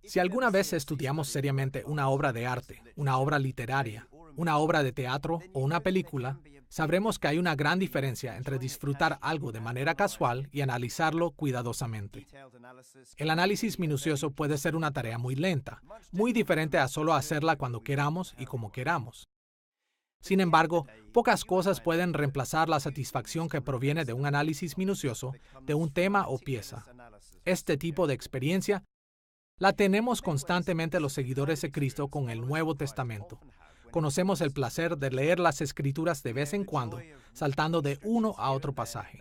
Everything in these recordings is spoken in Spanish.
Si alguna vez estudiamos seriamente una obra de arte, una obra literaria, una obra de teatro o una película, sabremos que hay una gran diferencia entre disfrutar algo de manera casual y analizarlo cuidadosamente. El análisis minucioso puede ser una tarea muy lenta, muy diferente a solo hacerla cuando queramos y como queramos. Sin embargo, pocas cosas pueden reemplazar la satisfacción que proviene de un análisis minucioso de un tema o pieza. Este tipo de experiencia la tenemos constantemente los seguidores de Cristo con el Nuevo Testamento. Conocemos el placer de leer las Escrituras de vez en cuando, saltando de uno a otro pasaje.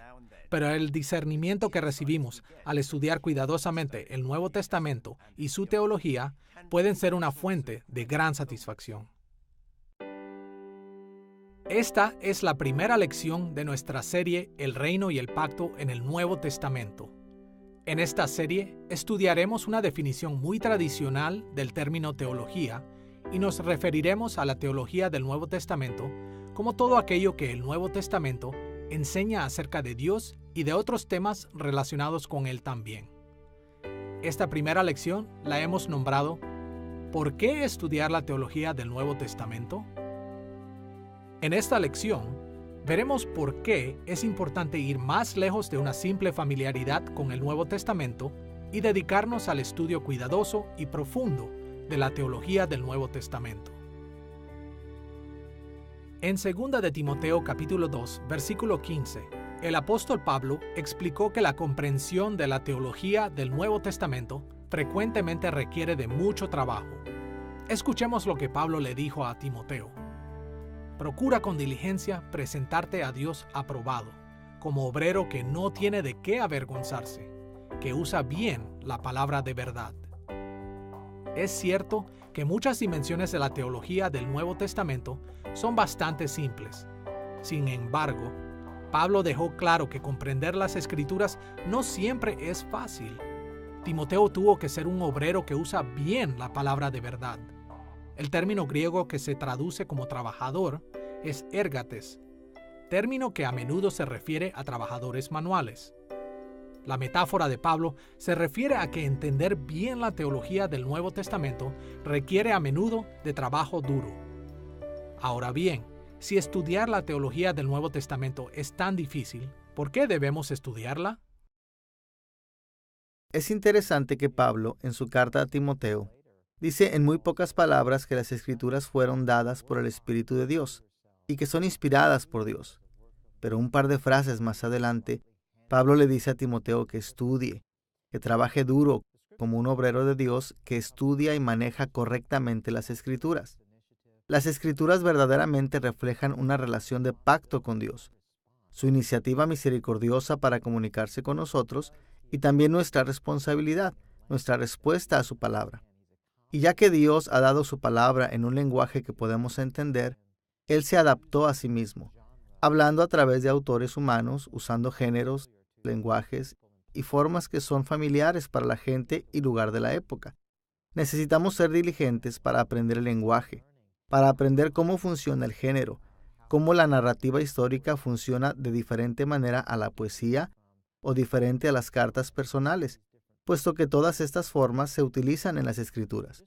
Pero el discernimiento que recibimos al estudiar cuidadosamente el Nuevo Testamento y su teología pueden ser una fuente de gran satisfacción. Esta es la primera lección de nuestra serie El Reino y el Pacto en el Nuevo Testamento. En esta serie estudiaremos una definición muy tradicional del término teología y nos referiremos a la teología del Nuevo Testamento como todo aquello que el Nuevo Testamento enseña acerca de Dios y de otros temas relacionados con Él también. Esta primera lección la hemos nombrado ¿Por qué estudiar la teología del Nuevo Testamento? En esta lección, veremos por qué es importante ir más lejos de una simple familiaridad con el Nuevo Testamento y dedicarnos al estudio cuidadoso y profundo de la teología del Nuevo Testamento. En 2 de Timoteo capítulo 2, versículo 15, el apóstol Pablo explicó que la comprensión de la teología del Nuevo Testamento frecuentemente requiere de mucho trabajo. Escuchemos lo que Pablo le dijo a Timoteo. Procura con diligencia presentarte a Dios aprobado, como obrero que no tiene de qué avergonzarse, que usa bien la palabra de verdad. Es cierto que muchas dimensiones de la teología del Nuevo Testamento son bastante simples. Sin embargo, Pablo dejó claro que comprender las Escrituras no siempre es fácil. Timoteo tuvo que ser un obrero que usa bien la palabra de verdad. El término griego que se traduce como trabajador es ergates, término que a menudo se refiere a trabajadores manuales. La metáfora de Pablo se refiere a que entender bien la teología del Nuevo Testamento requiere a menudo de trabajo duro. Ahora bien, si estudiar la teología del Nuevo Testamento es tan difícil, ¿por qué debemos estudiarla? Es interesante que Pablo, en su carta a Timoteo, dice en muy pocas palabras que las Escrituras fueron dadas por el Espíritu de Dios y que son inspiradas por Dios. Pero un par de frases más adelante, Pablo le dice a Timoteo que estudie, que trabaje duro como un obrero de Dios que estudia y maneja correctamente las Escrituras. Las Escrituras verdaderamente reflejan una relación de pacto con Dios, su iniciativa misericordiosa para comunicarse con nosotros y también nuestra responsabilidad, nuestra respuesta a su palabra. Y ya que Dios ha dado su palabra en un lenguaje que podemos entender, Él se adaptó a sí mismo, hablando a través de autores humanos, usando géneros, lenguajes y formas que son familiares para la gente y lugar de la época. Necesitamos ser diligentes para aprender el lenguaje, para aprender cómo funciona el género, cómo la narrativa histórica funciona de diferente manera a la poesía o diferente a las cartas personales, puesto que todas estas formas se utilizan en las Escrituras.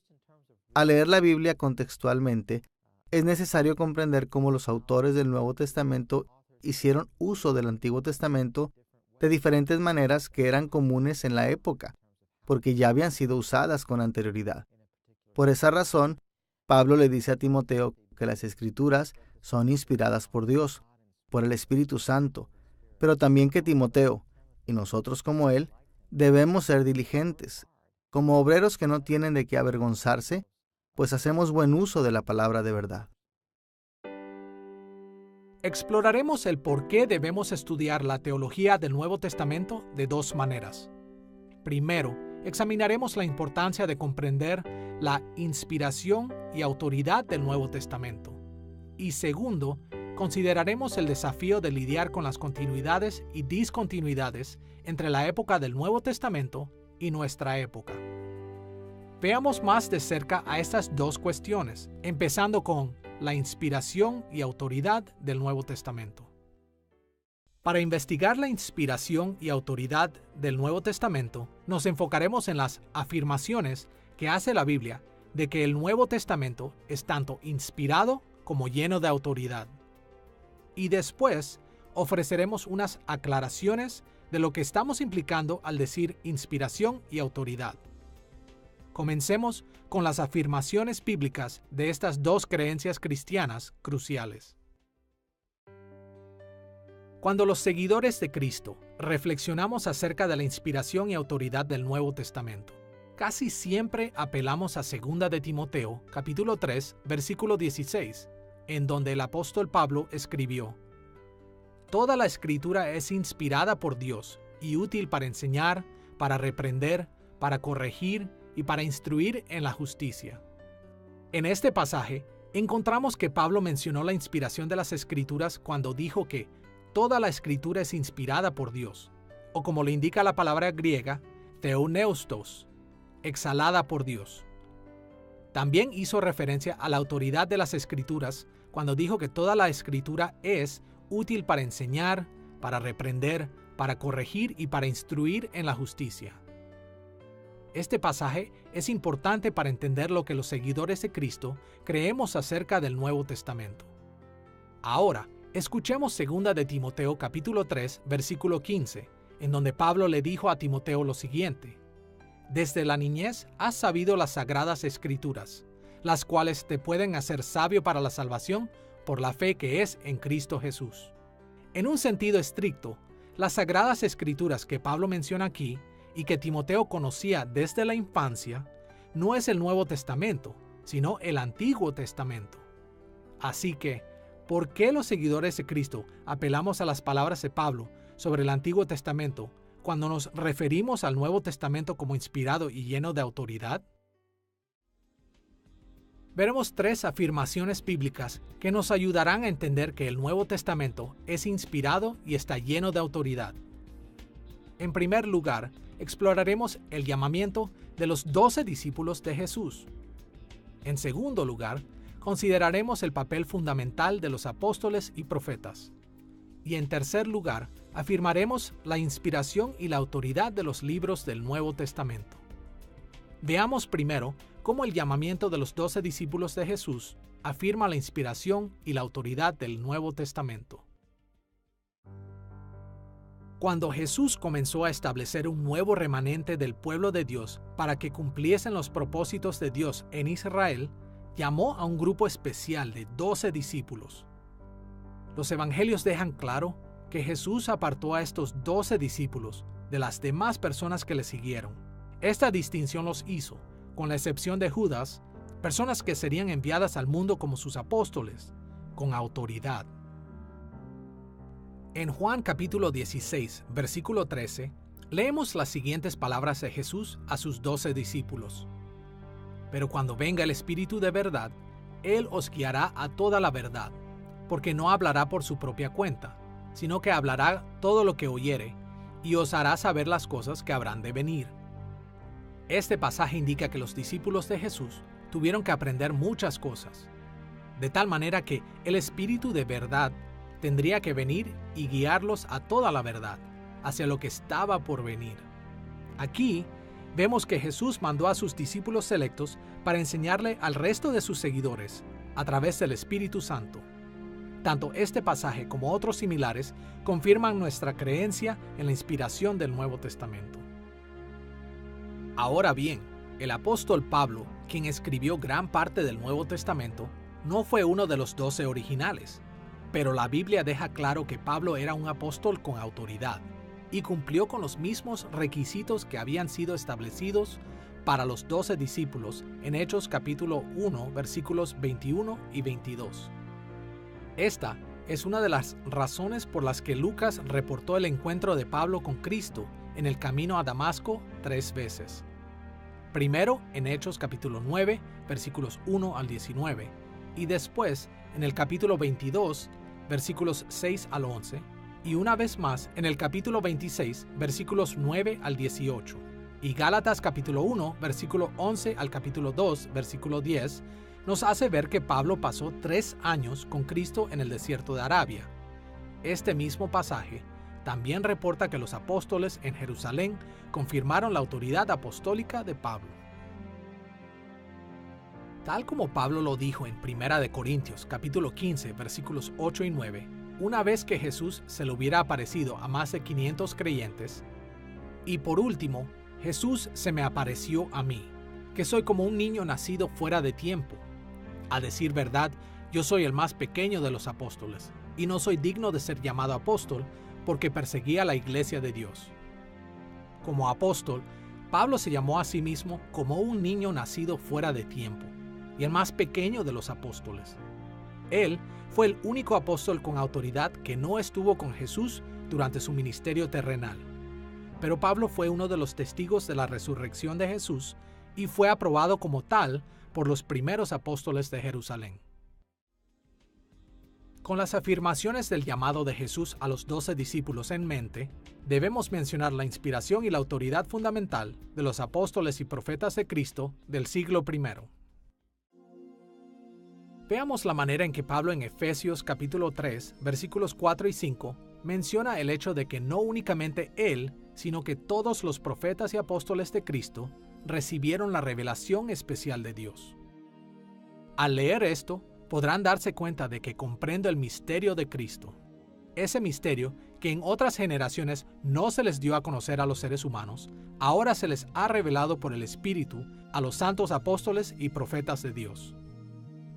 Al leer la Biblia contextualmente, es necesario comprender cómo los autores del Nuevo Testamento hicieron uso del Antiguo Testamento de diferentes maneras que eran comunes en la época, porque ya habían sido usadas con anterioridad. Por esa razón, Pablo le dice a Timoteo que las Escrituras son inspiradas por Dios, por el Espíritu Santo, pero también que Timoteo, y nosotros como él, debemos ser diligentes, como obreros que no tienen de qué avergonzarse, pues hacemos buen uso de la palabra de verdad. Exploraremos el por qué debemos estudiar la teología del Nuevo Testamento de dos maneras. Primero, examinaremos la importancia de comprender la inspiración y autoridad del Nuevo Testamento. Y segundo, consideraremos el desafío de lidiar con las continuidades y discontinuidades entre la época del Nuevo Testamento y nuestra época. Veamos más de cerca a estas dos cuestiones, empezando con la inspiración y autoridad del Nuevo Testamento. Para investigar la inspiración y autoridad del Nuevo Testamento, nos enfocaremos en las afirmaciones que hace la Biblia de que el Nuevo Testamento es tanto inspirado como lleno de autoridad. Y después ofreceremos unas aclaraciones de lo que estamos implicando al decir inspiración y autoridad. Comencemos con las afirmaciones bíblicas de estas dos creencias cristianas cruciales. Cuando los seguidores de Cristo reflexionamos acerca de la inspiración y autoridad del Nuevo Testamento, casi siempre apelamos a 2 de Timoteo, capítulo 3, versículo 16, en donde el apóstol Pablo escribió: Toda la Escritura es inspirada por Dios y útil para enseñar, para reprender, para corregir y para instruir en la justicia. En este pasaje, encontramos que Pablo mencionó la inspiración de las Escrituras cuando dijo que toda la Escritura es inspirada por Dios, o como le indica la palabra griega, theopneustos, exhalada por Dios. También hizo referencia a la autoridad de las Escrituras cuando dijo que toda la Escritura es útil para enseñar, para reprender, para corregir y para instruir en la justicia. Este pasaje es importante para entender lo que los seguidores de Cristo creemos acerca del Nuevo Testamento. Ahora, escuchemos 2 de Timoteo capítulo 3, versículo 15, en donde Pablo le dijo a Timoteo lo siguiente: Desde la niñez has sabido las sagradas Escrituras, las cuales te pueden hacer sabio para la salvación por la fe que es en Cristo Jesús. En un sentido estricto, las sagradas Escrituras que Pablo menciona aquí y que Timoteo conocía desde la infancia, no es el Nuevo Testamento, sino el Antiguo Testamento. Así que, ¿por qué los seguidores de Cristo apelamos a las palabras de Pablo sobre el Antiguo Testamento cuando nos referimos al Nuevo Testamento como inspirado y lleno de autoridad? Veremos 3 afirmaciones bíblicas que nos ayudarán a entender que el Nuevo Testamento es inspirado y está lleno de autoridad. En primer lugar, exploraremos el llamamiento de los 12 discípulos de Jesús. En segundo lugar, consideraremos el papel fundamental de los apóstoles y profetas. Y en tercer lugar, afirmaremos la inspiración y la autoridad de los libros del Nuevo Testamento. Veamos primero cómo el llamamiento de los 12 discípulos de Jesús afirma la inspiración y la autoridad del Nuevo Testamento. Cuando Jesús comenzó a establecer un nuevo remanente del pueblo de Dios para que cumpliesen los propósitos de Dios en Israel, llamó a un grupo especial de 12 discípulos. Los evangelios dejan claro que Jesús apartó a estos 12 discípulos de las demás personas que le siguieron. Esta distinción los hizo, con la excepción de Judas, personas que serían enviadas al mundo como sus apóstoles, con autoridad. En Juan capítulo 16, versículo 13, leemos las siguientes palabras de Jesús a sus 12 discípulos. Pero cuando venga el Espíritu de verdad, Él os guiará a toda la verdad, porque no hablará por su propia cuenta, sino que hablará todo lo que oyere, y os hará saber las cosas que habrán de venir. Este pasaje indica que los discípulos de Jesús tuvieron que aprender muchas cosas, de tal manera que el Espíritu de verdad tendría que venir y guiarlos a toda la verdad, hacia lo que estaba por venir. Aquí vemos que Jesús mandó a sus discípulos selectos para enseñarle al resto de sus seguidores a través del Espíritu Santo. Tanto este pasaje como otros similares confirman nuestra creencia en la inspiración del Nuevo Testamento. Ahora bien, el apóstol Pablo, quien escribió gran parte del Nuevo Testamento, no fue uno de los 12 originales, pero la Biblia deja claro que Pablo era un apóstol con autoridad y cumplió con los mismos requisitos que habían sido establecidos para los 12 discípulos en Hechos capítulo 1, versículos 21 y 22. Esta es una de las razones por las que Lucas reportó el encuentro de Pablo con Cristo en el camino a Damasco 3 veces. Primero en Hechos capítulo 9, versículos 1 al 19, y después en el capítulo 22, versículos 6 al 11, y una vez más en el capítulo 26, versículos 9 al 18, y Gálatas capítulo 1, versículo 11 al capítulo 2, versículo 10, nos hace ver que Pablo pasó 3 años con Cristo en el desierto de Arabia. Este mismo pasaje también reporta que los apóstoles en Jerusalén confirmaron la autoridad apostólica de Pablo. Tal como Pablo lo dijo en 1 Corintios capítulo 15 versículos 8 y 9, una vez que Jesús se le hubiera aparecido a más de 500 creyentes, y por último, Jesús se me apareció a mí, que soy como un niño nacido fuera de tiempo. A decir verdad, yo soy el más pequeño de los apóstoles, y no soy digno de ser llamado apóstol porque perseguía la iglesia de Dios. Como apóstol, Pablo se llamó a sí mismo como un niño nacido fuera de tiempo, y el más pequeño de los apóstoles. Él fue el único apóstol con autoridad que no estuvo con Jesús durante su ministerio terrenal. Pero Pablo fue uno de los testigos de la resurrección de Jesús y fue aprobado como tal por los primeros apóstoles de Jerusalén. Con las afirmaciones del llamado de Jesús a los 12 discípulos en mente, debemos mencionar la inspiración y la autoridad fundamental de los apóstoles y profetas de Cristo del siglo I. Veamos la manera en que Pablo en Efesios capítulo 3, versículos 4 y 5, menciona el hecho de que no únicamente él, sino que todos los profetas y apóstoles de Cristo recibieron la revelación especial de Dios. Al leer esto, podrán darse cuenta de que comprendo el misterio de Cristo. Ese misterio que en otras generaciones no se les dio a conocer a los seres humanos, ahora se les ha revelado por el Espíritu a los santos apóstoles y profetas de Dios.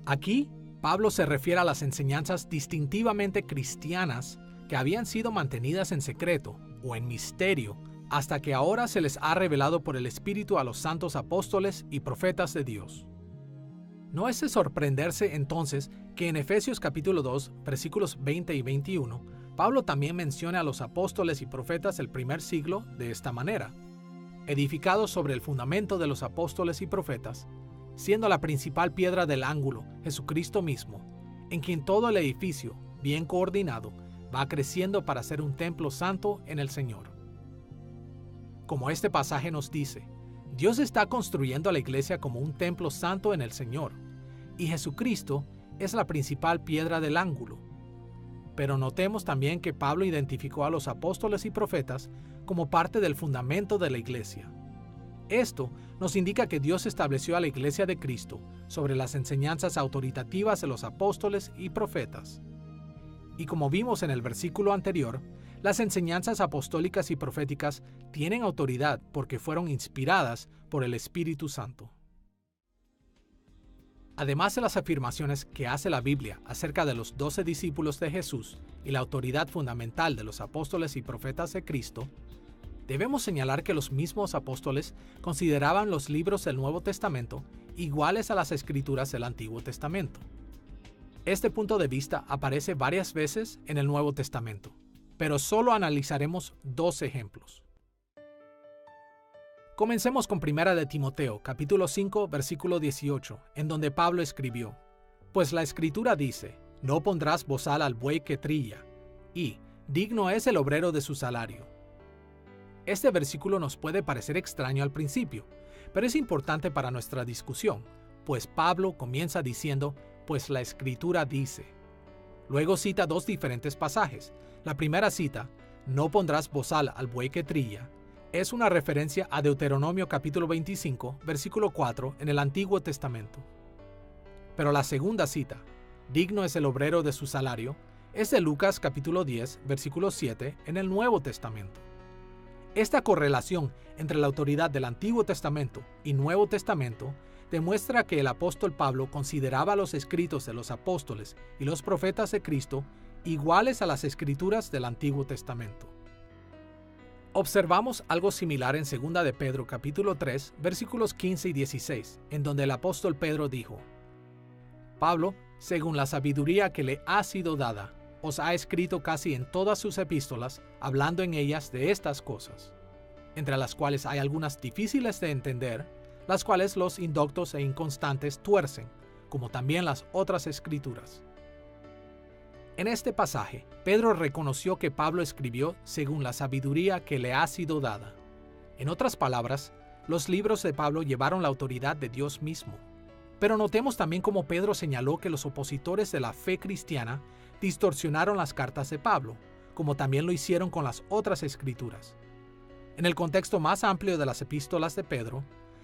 Aquí, Pablo se refiere a las enseñanzas distintivamente cristianas que habían sido mantenidas en secreto o en misterio hasta que ahora se les ha revelado por el Espíritu a los santos apóstoles y profetas de Dios. No es de sorprenderse entonces que en Efesios capítulo 2, versículos 20 y 21, Pablo también menciona a los apóstoles y profetas del primer siglo de esta manera: edificados sobre el fundamento de los apóstoles y profetas, siendo la principal piedra del ángulo Jesucristo mismo, en quien todo el edificio, bien coordinado, va creciendo para ser un templo santo en el Señor. Como este pasaje nos dice, Dios está construyendo a la iglesia como un templo santo en el Señor, y Jesucristo es la principal piedra del ángulo. Pero notemos también que Pablo identificó a los apóstoles y profetas como parte del fundamento de la iglesia. Esto nos indica que Dios estableció a la iglesia de Cristo sobre las enseñanzas autoritativas de los apóstoles y profetas. Y como vimos en el versículo anterior, las enseñanzas apostólicas y proféticas tienen autoridad porque fueron inspiradas por el Espíritu Santo. Además de las afirmaciones que hace la Biblia acerca de los 12 discípulos de Jesús y la autoridad fundamental de los apóstoles y profetas de Cristo, debemos señalar que los mismos apóstoles consideraban los libros del Nuevo Testamento iguales a las escrituras del Antiguo Testamento. Este punto de vista aparece varias veces en el Nuevo Testamento, pero solo analizaremos 2 ejemplos. Comencemos con 1 de Timoteo, capítulo 5, versículo 18, en donde Pablo escribió: Pues la Escritura dice, no pondrás bozal al buey que trilla, y digno es el obrero de su salario. Este versículo nos puede parecer extraño al principio, pero es importante para nuestra discusión, pues Pablo comienza diciendo, pues la Escritura dice. Luego cita 2 diferentes pasajes. La primera cita, no pondrás bozal al buey que trilla, es una referencia a Deuteronomio capítulo 25, versículo 4 en el Antiguo Testamento. Pero la segunda cita, digno es el obrero de su salario, es de Lucas capítulo 10, versículo 7 en el Nuevo Testamento. Esta correlación entre la autoridad del Antiguo Testamento y Nuevo Testamento demuestra que el apóstol Pablo consideraba los escritos de los apóstoles y los profetas de Cristo iguales a las escrituras del Antiguo Testamento. Observamos algo similar en 2 de Pedro capítulo 3, versículos 15 y 16, en donde el apóstol Pedro dijo: Pablo, según la sabiduría que le ha sido dada, os ha escrito casi en todas sus epístolas, hablando en ellas de estas cosas, entre las cuales hay algunas difíciles de entender, las cuales los indoctos e inconstantes tuercen, como también las otras escrituras. En este pasaje, Pedro reconoció que Pablo escribió según la sabiduría que le ha sido dada. En otras palabras, los libros de Pablo llevaron la autoridad de Dios mismo. Pero notemos también cómo Pedro señaló que los opositores de la fe cristiana distorsionaron las cartas de Pablo, como también lo hicieron con las otras escrituras. En el contexto más amplio de las epístolas de Pedro,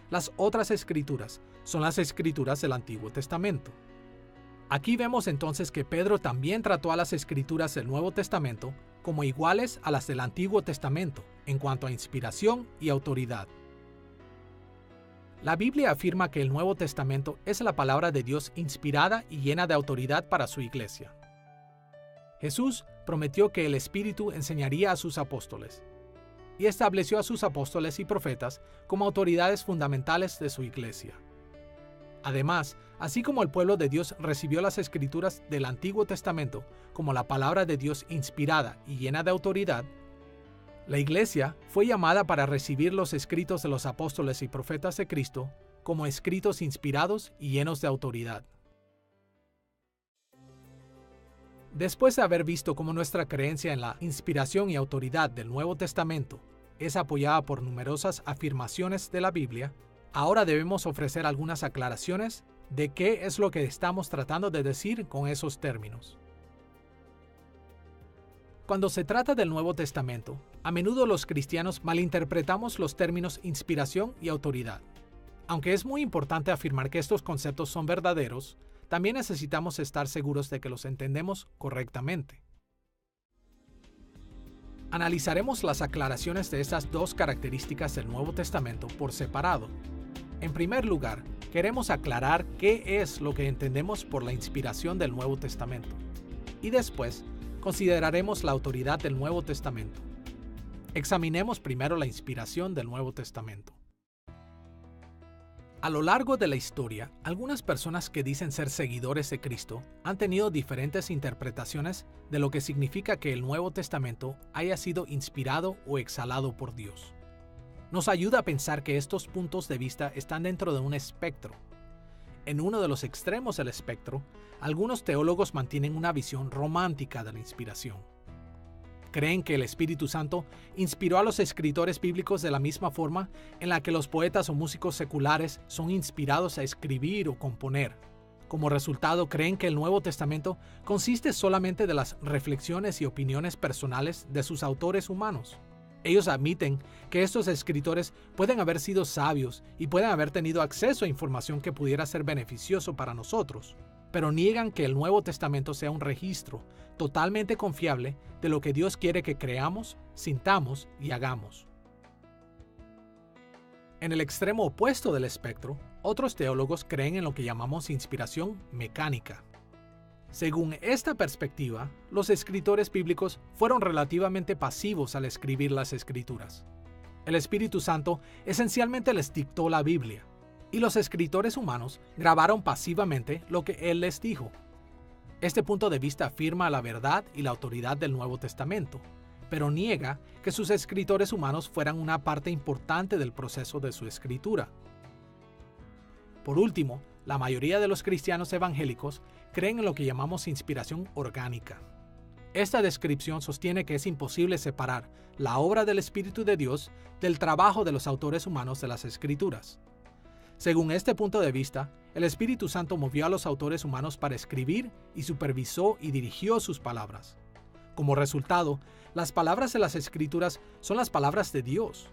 Las otras escrituras son las escrituras del Antiguo Testamento. Aquí vemos entonces que Pedro también trató a las escrituras del Nuevo Testamento como iguales a las del Antiguo Testamento en cuanto a inspiración y autoridad. La Biblia afirma que el Nuevo Testamento es la palabra de Dios inspirada y llena de autoridad para su iglesia. Jesús prometió que el Espíritu enseñaría a sus apóstoles y estableció a sus apóstoles y profetas como autoridades fundamentales de su iglesia. Además, así como el pueblo de Dios recibió las escrituras del Antiguo Testamento como la palabra de Dios inspirada y llena de autoridad, la iglesia fue llamada para recibir los escritos de los apóstoles y profetas de Cristo como escritos inspirados y llenos de autoridad. Después de haber visto cómo nuestra creencia en la inspiración y autoridad del Nuevo Testamento es apoyada por numerosas afirmaciones de la Biblia, ahora debemos ofrecer algunas aclaraciones de qué es lo que estamos tratando de decir con esos términos. Cuando se trata del Nuevo Testamento, a menudo los cristianos malinterpretamos los términos inspiración y autoridad. Aunque es muy importante afirmar que estos conceptos son verdaderos, también necesitamos estar seguros de que los entendemos correctamente. Analizaremos las aclaraciones de estas dos características del Nuevo Testamento por separado. En primer lugar, queremos aclarar qué es lo que entendemos por la inspiración del Nuevo Testamento. Y después, consideraremos la autoridad del Nuevo Testamento. Examinemos primero la inspiración del Nuevo Testamento. A lo largo de la historia, algunas personas que dicen ser seguidores de Cristo han tenido diferentes interpretaciones de lo que significa que el Nuevo Testamento haya sido inspirado o exhalado por Dios. Nos ayuda a pensar que estos puntos de vista están dentro de un espectro. En uno de los extremos del espectro, algunos teólogos mantienen una visión romántica de la inspiración. Creen que el Espíritu Santo inspiró a los escritores bíblicos de la misma forma en la que los poetas o músicos seculares son inspirados a escribir o componer. Como resultado, creen que el Nuevo Testamento consiste solamente de las reflexiones y opiniones personales de sus autores humanos. Ellos admiten que estos escritores pueden haber sido sabios y pueden haber tenido acceso a información que pudiera ser beneficioso para nosotros, pero niegan que el Nuevo Testamento sea un registro totalmente confiable de lo que Dios quiere que creamos, sintamos y hagamos. En el extremo opuesto del espectro, otros teólogos creen en lo que llamamos inspiración mecánica. Según esta perspectiva, los escritores bíblicos fueron relativamente pasivos al escribir las Escrituras. El Espíritu Santo esencialmente les dictó la Biblia, y los escritores humanos grabaron pasivamente lo que Él les dijo. Este punto de vista afirma la verdad y la autoridad del Nuevo Testamento, pero niega que sus escritores humanos fueran una parte importante del proceso de su escritura. Por último, la mayoría de los cristianos evangélicos creen en lo que llamamos inspiración orgánica. Esta descripción sostiene que es imposible separar la obra del Espíritu de Dios del trabajo de los autores humanos de las Escrituras. Según este punto de vista, el Espíritu Santo movió a los autores humanos para escribir y supervisó y dirigió sus palabras. Como resultado, las palabras de las Escrituras son las palabras de Dios.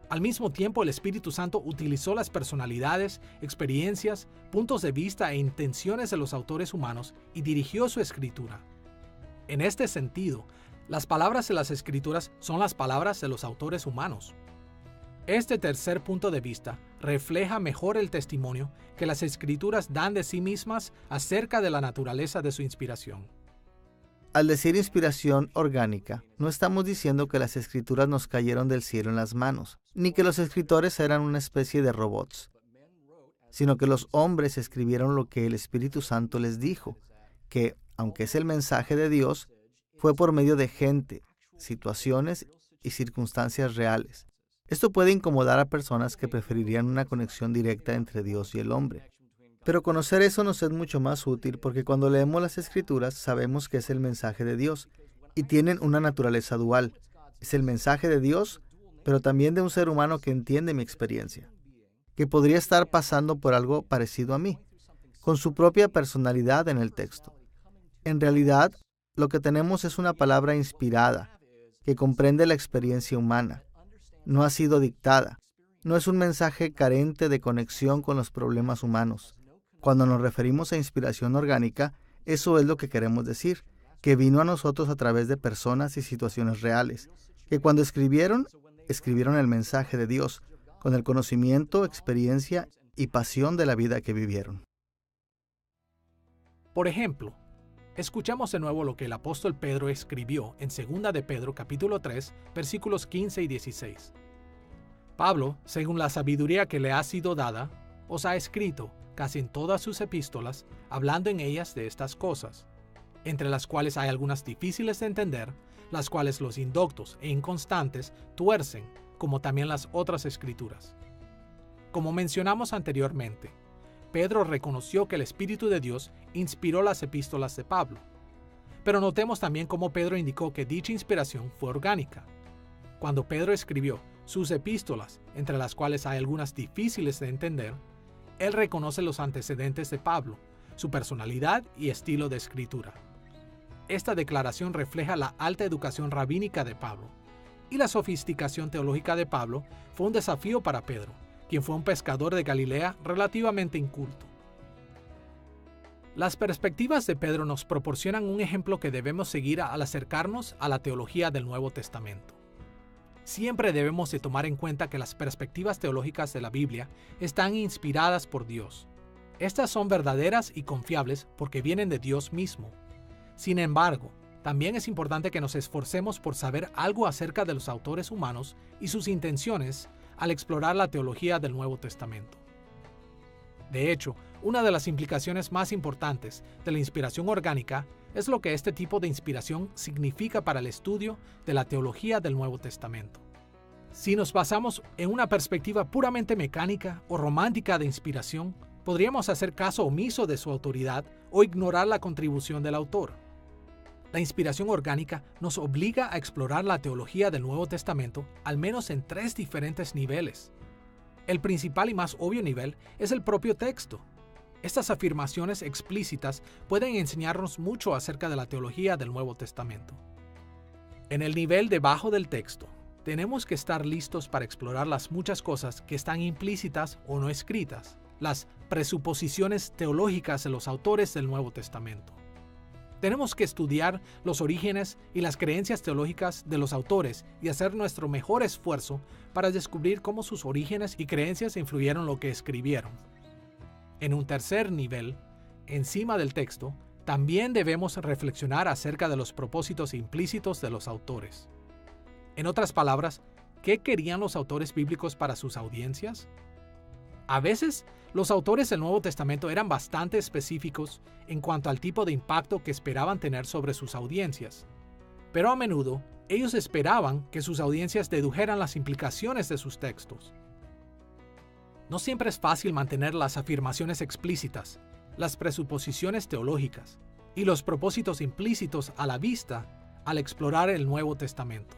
Al mismo tiempo, el Espíritu Santo utilizó las personalidades, experiencias, puntos de vista e intenciones de los autores humanos y dirigió su escritura. En este sentido, las palabras de las Escrituras son las palabras de los autores humanos. Este tercer punto de vista refleja mejor el testimonio que las Escrituras dan de sí mismas acerca de la naturaleza de su inspiración. Al decir inspiración orgánica, no estamos diciendo que las Escrituras nos cayeron del cielo en las manos, ni que los escritores eran una especie de robots, sino que los hombres escribieron lo que el Espíritu Santo les dijo, que, aunque es el mensaje de Dios, fue por medio de gente, situaciones y circunstancias reales. Esto puede incomodar a personas que preferirían una conexión directa entre Dios y el hombre. Pero conocer eso nos es mucho más útil porque cuando leemos las Escrituras sabemos que es el mensaje de Dios y tienen una naturaleza dual. Es el mensaje de Dios, pero también de un ser humano que entiende mi experiencia, que podría estar pasando por algo parecido a mí, con su propia personalidad en el texto. En realidad, lo que tenemos es una palabra inspirada, que comprende la experiencia humana. No ha sido dictada. No es un mensaje carente de conexión con los problemas humanos. Cuando nos referimos a inspiración orgánica, eso es lo que queremos decir, que vino a nosotros a través de personas y situaciones reales, que cuando escribieron el mensaje de Dios, con el conocimiento, experiencia y pasión de la vida que vivieron. Por ejemplo, escuchamos de nuevo lo que el apóstol Pedro escribió en 2 de Pedro capítulo 3, versículos 15 y 16. Pablo, según la sabiduría que le ha sido dada, os ha escrito casi en todas sus epístolas, hablando en ellas de estas cosas, entre las cuales hay algunas difíciles de entender, las cuales los indoctos e inconstantes tuercen, como también las otras escrituras. Como mencionamos anteriormente, Pedro reconoció que el Espíritu de Dios inspiró las epístolas de Pablo. Pero notemos también cómo Pedro indicó que dicha inspiración fue orgánica. Cuando Pedro escribió sus epístolas, entre las cuales hay algunas difíciles de entender, él reconoce los antecedentes de Pablo, su personalidad y estilo de escritura. Esta declaración refleja la alta educación rabínica de Pablo, y la sofisticación teológica de Pablo fue un desafío para Pedro, quien fue un pescador de Galilea relativamente inculto. Las perspectivas de Pedro nos proporcionan un ejemplo que debemos seguir al acercarnos a la teología del Nuevo Testamento. Siempre debemos de tomar en cuenta que las perspectivas teológicas de la Biblia están inspiradas por Dios. Estas son verdaderas y confiables porque vienen de Dios mismo. Sin embargo, también es importante que nos esforcemos por saber algo acerca de los autores humanos y sus intenciones al explorar la teología del Nuevo Testamento. De hecho, una de las implicaciones más importantes de la inspiración orgánica es lo que este tipo de inspiración significa para el estudio de la teología del Nuevo Testamento. Si nos basamos en una perspectiva puramente mecánica o romántica de inspiración, podríamos hacer caso omiso de su autoridad o ignorar la contribución del autor. La inspiración orgánica nos obliga a explorar la teología del Nuevo Testamento al menos en 3 diferentes niveles. El principal y más obvio nivel es el propio texto. Estas afirmaciones explícitas pueden enseñarnos mucho acerca de la teología del Nuevo Testamento. En el nivel debajo del texto, tenemos que estar listos para explorar las muchas cosas que están implícitas o no escritas, las presuposiciones teológicas de los autores del Nuevo Testamento. Tenemos que estudiar los orígenes y las creencias teológicas de los autores y hacer nuestro mejor esfuerzo para descubrir cómo sus orígenes y creencias influyeron lo que escribieron. En un tercer nivel, encima del texto, también debemos reflexionar acerca de los propósitos implícitos de los autores. En otras palabras, ¿qué querían los autores bíblicos para sus audiencias? A veces, los autores del Nuevo Testamento eran bastante específicos en cuanto al tipo de impacto que esperaban tener sobre sus audiencias. Pero a menudo, ellos esperaban que sus audiencias dedujeran las implicaciones de sus textos. No siempre es fácil mantener las afirmaciones explícitas, las presuposiciones teológicas y los propósitos implícitos a la vista al explorar el Nuevo Testamento.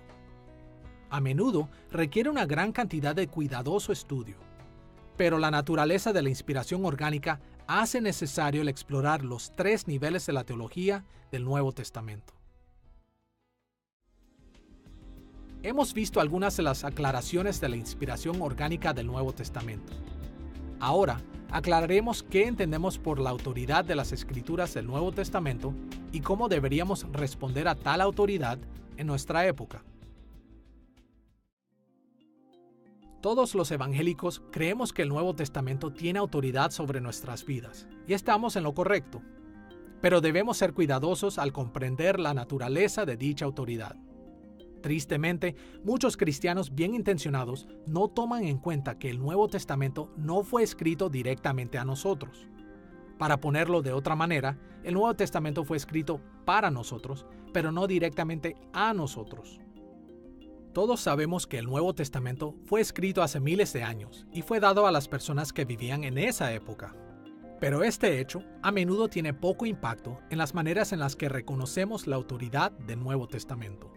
A menudo requiere una gran cantidad de cuidadoso estudio. Pero la naturaleza de la inspiración orgánica hace necesario el explorar los 3 niveles de la teología del Nuevo Testamento. Hemos visto algunas de las aclaraciones de la inspiración orgánica del Nuevo Testamento. Ahora, aclararemos qué entendemos por la autoridad de las Escrituras del Nuevo Testamento y cómo deberíamos responder a tal autoridad en nuestra época. Todos los evangélicos creemos que el Nuevo Testamento tiene autoridad sobre nuestras vidas, y estamos en lo correcto. Pero debemos ser cuidadosos al comprender la naturaleza de dicha autoridad. Tristemente, muchos cristianos bien intencionados no toman en cuenta que el Nuevo Testamento no fue escrito directamente a nosotros. Para ponerlo de otra manera, el Nuevo Testamento fue escrito para nosotros, pero no directamente a nosotros. Todos sabemos que el Nuevo Testamento fue escrito hace miles de años y fue dado a las personas que vivían en esa época. Pero este hecho a menudo tiene poco impacto en las maneras en las que reconocemos la autoridad del Nuevo Testamento.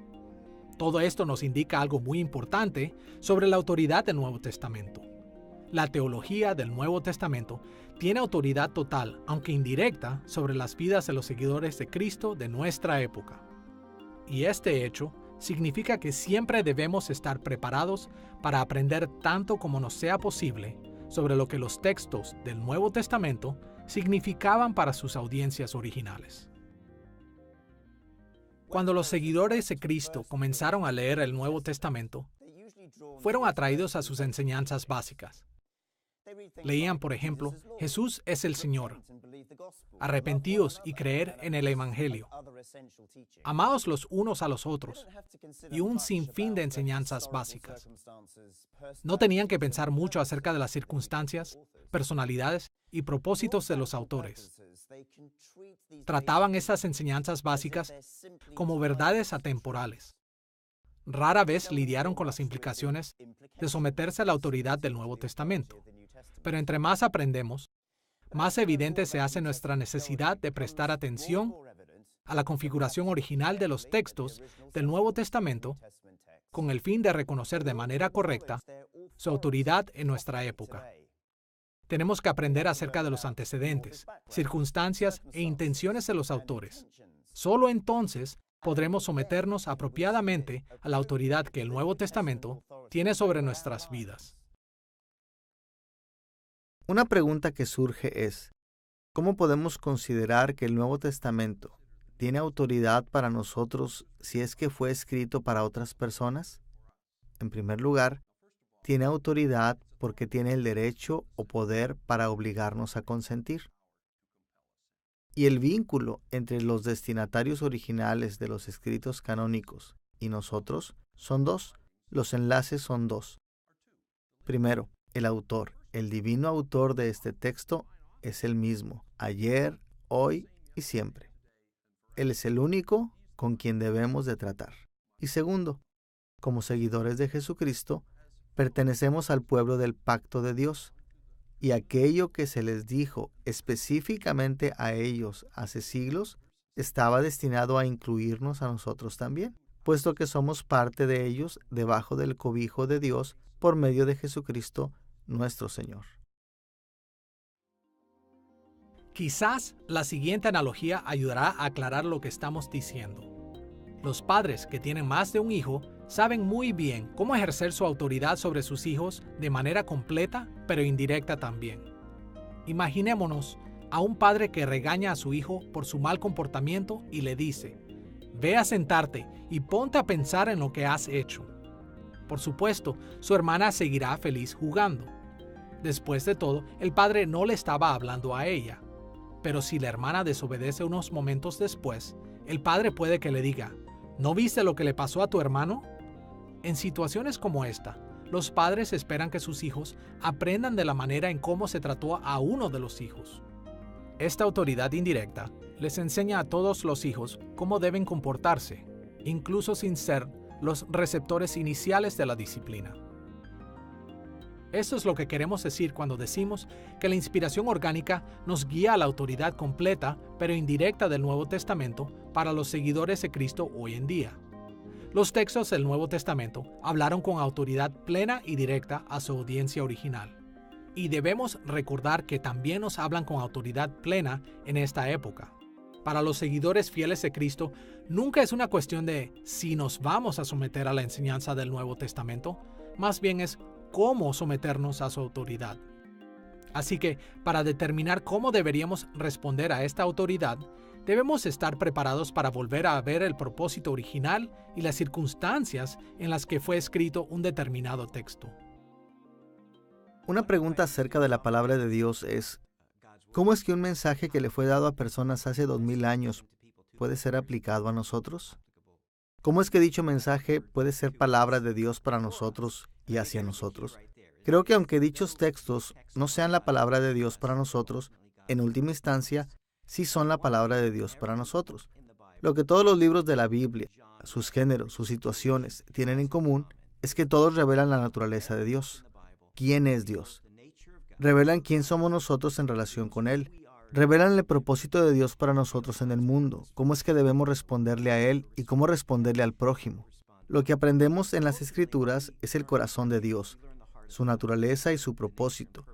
Todo esto nos indica algo muy importante sobre la autoridad del Nuevo Testamento. La teología del Nuevo Testamento tiene autoridad total, aunque indirecta, sobre las vidas de los seguidores de Cristo de nuestra época. Y este hecho significa que siempre debemos estar preparados para aprender tanto como nos sea posible sobre lo que los textos del Nuevo Testamento significaban para sus audiencias originales. Cuando los seguidores de Cristo comenzaron a leer el Nuevo Testamento, fueron atraídos a sus enseñanzas básicas. Leían, por ejemplo, Jesús es el Señor. Arrepentíos y creer en el Evangelio. Amaos los unos a los otros. Y un sinfín de enseñanzas básicas. No tenían que pensar mucho acerca de las circunstancias, personalidades y propósitos de los autores. Trataban estas enseñanzas básicas como verdades atemporales. Rara vez lidiaron con las implicaciones de someterse a la autoridad del Nuevo Testamento. Pero entre más aprendemos, más evidente se hace nuestra necesidad de prestar atención a la configuración original de los textos del Nuevo Testamento con el fin de reconocer de manera correcta su autoridad en nuestra época. Tenemos que aprender acerca de los antecedentes, circunstancias e intenciones de los autores. Solo entonces podremos someternos apropiadamente a la autoridad que el Nuevo Testamento tiene sobre nuestras vidas. Una pregunta que surge es, ¿cómo podemos considerar que el Nuevo Testamento tiene autoridad para nosotros si es que fue escrito para otras personas? En primer lugar, tiene autoridad porque tiene el derecho o poder para obligarnos a consentir. Y el vínculo entre los destinatarios originales de los escritos canónicos y nosotros son dos. Los enlaces son dos. Primero, el autor, el divino autor de este texto es el mismo, ayer, hoy y siempre. Él es el único con quien debemos de tratar. Y segundo, como seguidores de Jesucristo, pertenecemos al pueblo del pacto de Dios. Y aquello que se les dijo específicamente a ellos hace siglos, estaba destinado a incluirnos a nosotros también, puesto que somos parte de ellos debajo del cobijo de Dios por medio de Jesucristo nuestro Señor. Quizás la siguiente analogía ayudará a aclarar lo que estamos diciendo. Los padres que tienen más de un hijo saben muy bien cómo ejercer su autoridad sobre sus hijos de manera completa, pero indirecta también. Imaginémonos a un padre que regaña a su hijo por su mal comportamiento y le dice: «Ve a sentarte y ponte a pensar en lo que has hecho». Por supuesto, su hermana seguirá feliz jugando. Después de todo, el padre no le estaba hablando a ella. Pero si la hermana desobedece unos momentos después, el padre puede que le diga: ¿no viste lo que le pasó a tu hermano? En situaciones como esta, los padres esperan que sus hijos aprendan de la manera en cómo se trató a uno de los hijos. Esta autoridad indirecta les enseña a todos los hijos cómo deben comportarse, incluso sin ser los receptores iniciales de la disciplina. Esto es lo que queremos decir cuando decimos que la inspiración orgánica nos guía a la autoridad completa pero indirecta del Nuevo Testamento para los seguidores de Cristo hoy en día. Los textos del Nuevo Testamento hablaron con autoridad plena y directa a su audiencia original. Y debemos recordar que también nos hablan con autoridad plena en esta época. Para los seguidores fieles de Cristo, nunca es una cuestión de si nos vamos a someter a la enseñanza del Nuevo Testamento, más bien es cómo someternos a su autoridad. Así que, para determinar cómo deberíamos responder a esta autoridad, debemos estar preparados para volver a ver el propósito original y las circunstancias en las que fue escrito un determinado texto. Una pregunta acerca de la palabra de Dios es: ¿cómo es que un mensaje que le fue dado a personas hace 2000 años puede ser aplicado a nosotros? ¿Cómo es que dicho mensaje puede ser palabra de Dios para nosotros y hacia nosotros? Creo que aunque dichos textos no sean la palabra de Dios para nosotros, en última instancia, sí son la palabra de Dios para nosotros. Lo que todos los libros de la Biblia, sus géneros, sus situaciones, tienen en común es que todos revelan la naturaleza de Dios. ¿Quién es Dios? Revelan quién somos nosotros en relación con Él. Revelan el propósito de Dios para nosotros en el mundo, cómo es que debemos responderle a Él y cómo responderle al prójimo. Lo que aprendemos en las Escrituras es el corazón de Dios, su naturaleza y su propósito.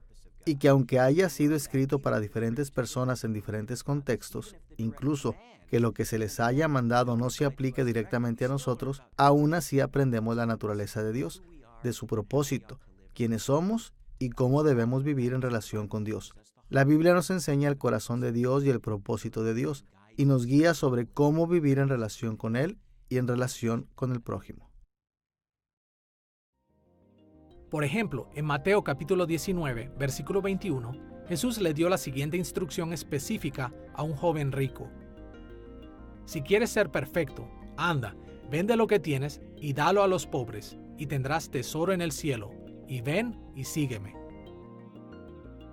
y que aunque haya sido escrito para diferentes personas en diferentes contextos, incluso que lo que se les haya mandado no se aplique directamente a nosotros, aún así aprendemos la naturaleza de Dios, de su propósito, quiénes somos y cómo debemos vivir en relación con Dios. La Biblia nos enseña el corazón de Dios y el propósito de Dios, y nos guía sobre cómo vivir en relación con Él y en relación con el prójimo. Por ejemplo, en Mateo capítulo 19, versículo 21, Jesús le dio la siguiente instrucción específica a un joven rico. Si quieres ser perfecto, anda, vende lo que tienes y dalo a los pobres, y tendrás tesoro en el cielo, y ven y sígueme.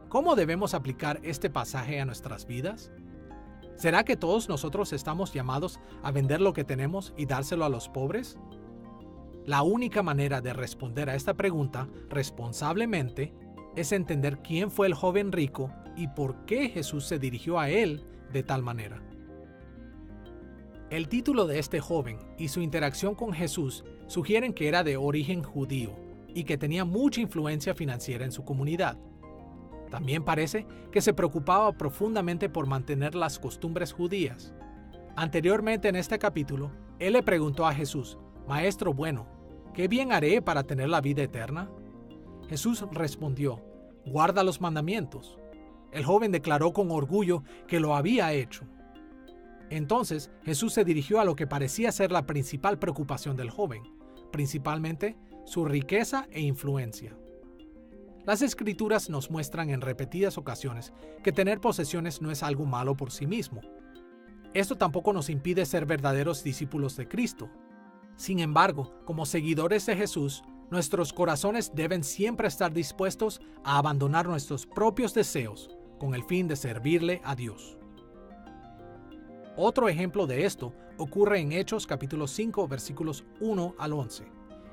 ¿Cómo debemos aplicar este pasaje a nuestras vidas? ¿Será que todos nosotros estamos llamados a vender lo que tenemos y dárselo a los pobres? La única manera de responder a esta pregunta responsablemente es entender quién fue el joven rico y por qué Jesús se dirigió a él de tal manera. El título de este joven y su interacción con Jesús sugieren que era de origen judío y que tenía mucha influencia financiera en su comunidad. También parece que se preocupaba profundamente por mantener las costumbres judías. Anteriormente en este capítulo, él le preguntó a Jesús: Maestro bueno, ¿qué bien haré para tener la vida eterna? Jesús respondió: guarda los mandamientos. El joven declaró con orgullo que lo había hecho. Entonces Jesús se dirigió a lo que parecía ser la principal preocupación del joven, principalmente su riqueza e influencia. Las Escrituras nos muestran en repetidas ocasiones que tener posesiones no es algo malo por sí mismo. Esto tampoco nos impide ser verdaderos discípulos de Cristo. Sin embargo, como seguidores de Jesús, nuestros corazones deben siempre estar dispuestos a abandonar nuestros propios deseos con el fin de servirle a Dios. Otro ejemplo de esto ocurre en Hechos capítulo 5 versículos 1 al 11,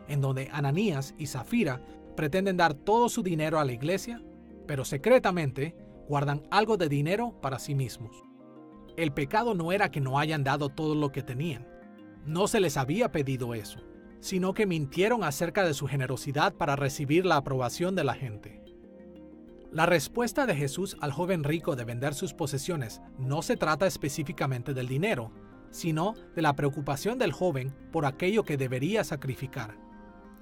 en donde Ananías y Zafira pretenden dar todo su dinero a la iglesia, pero secretamente guardan algo de dinero para sí mismos. El pecado no era que no hayan dado todo lo que tenían. No se les había pedido eso, sino que mintieron acerca de su generosidad para recibir la aprobación de la gente. La respuesta de Jesús al joven rico de vender sus posesiones no se trata específicamente del dinero, sino de la preocupación del joven por aquello que debería sacrificar.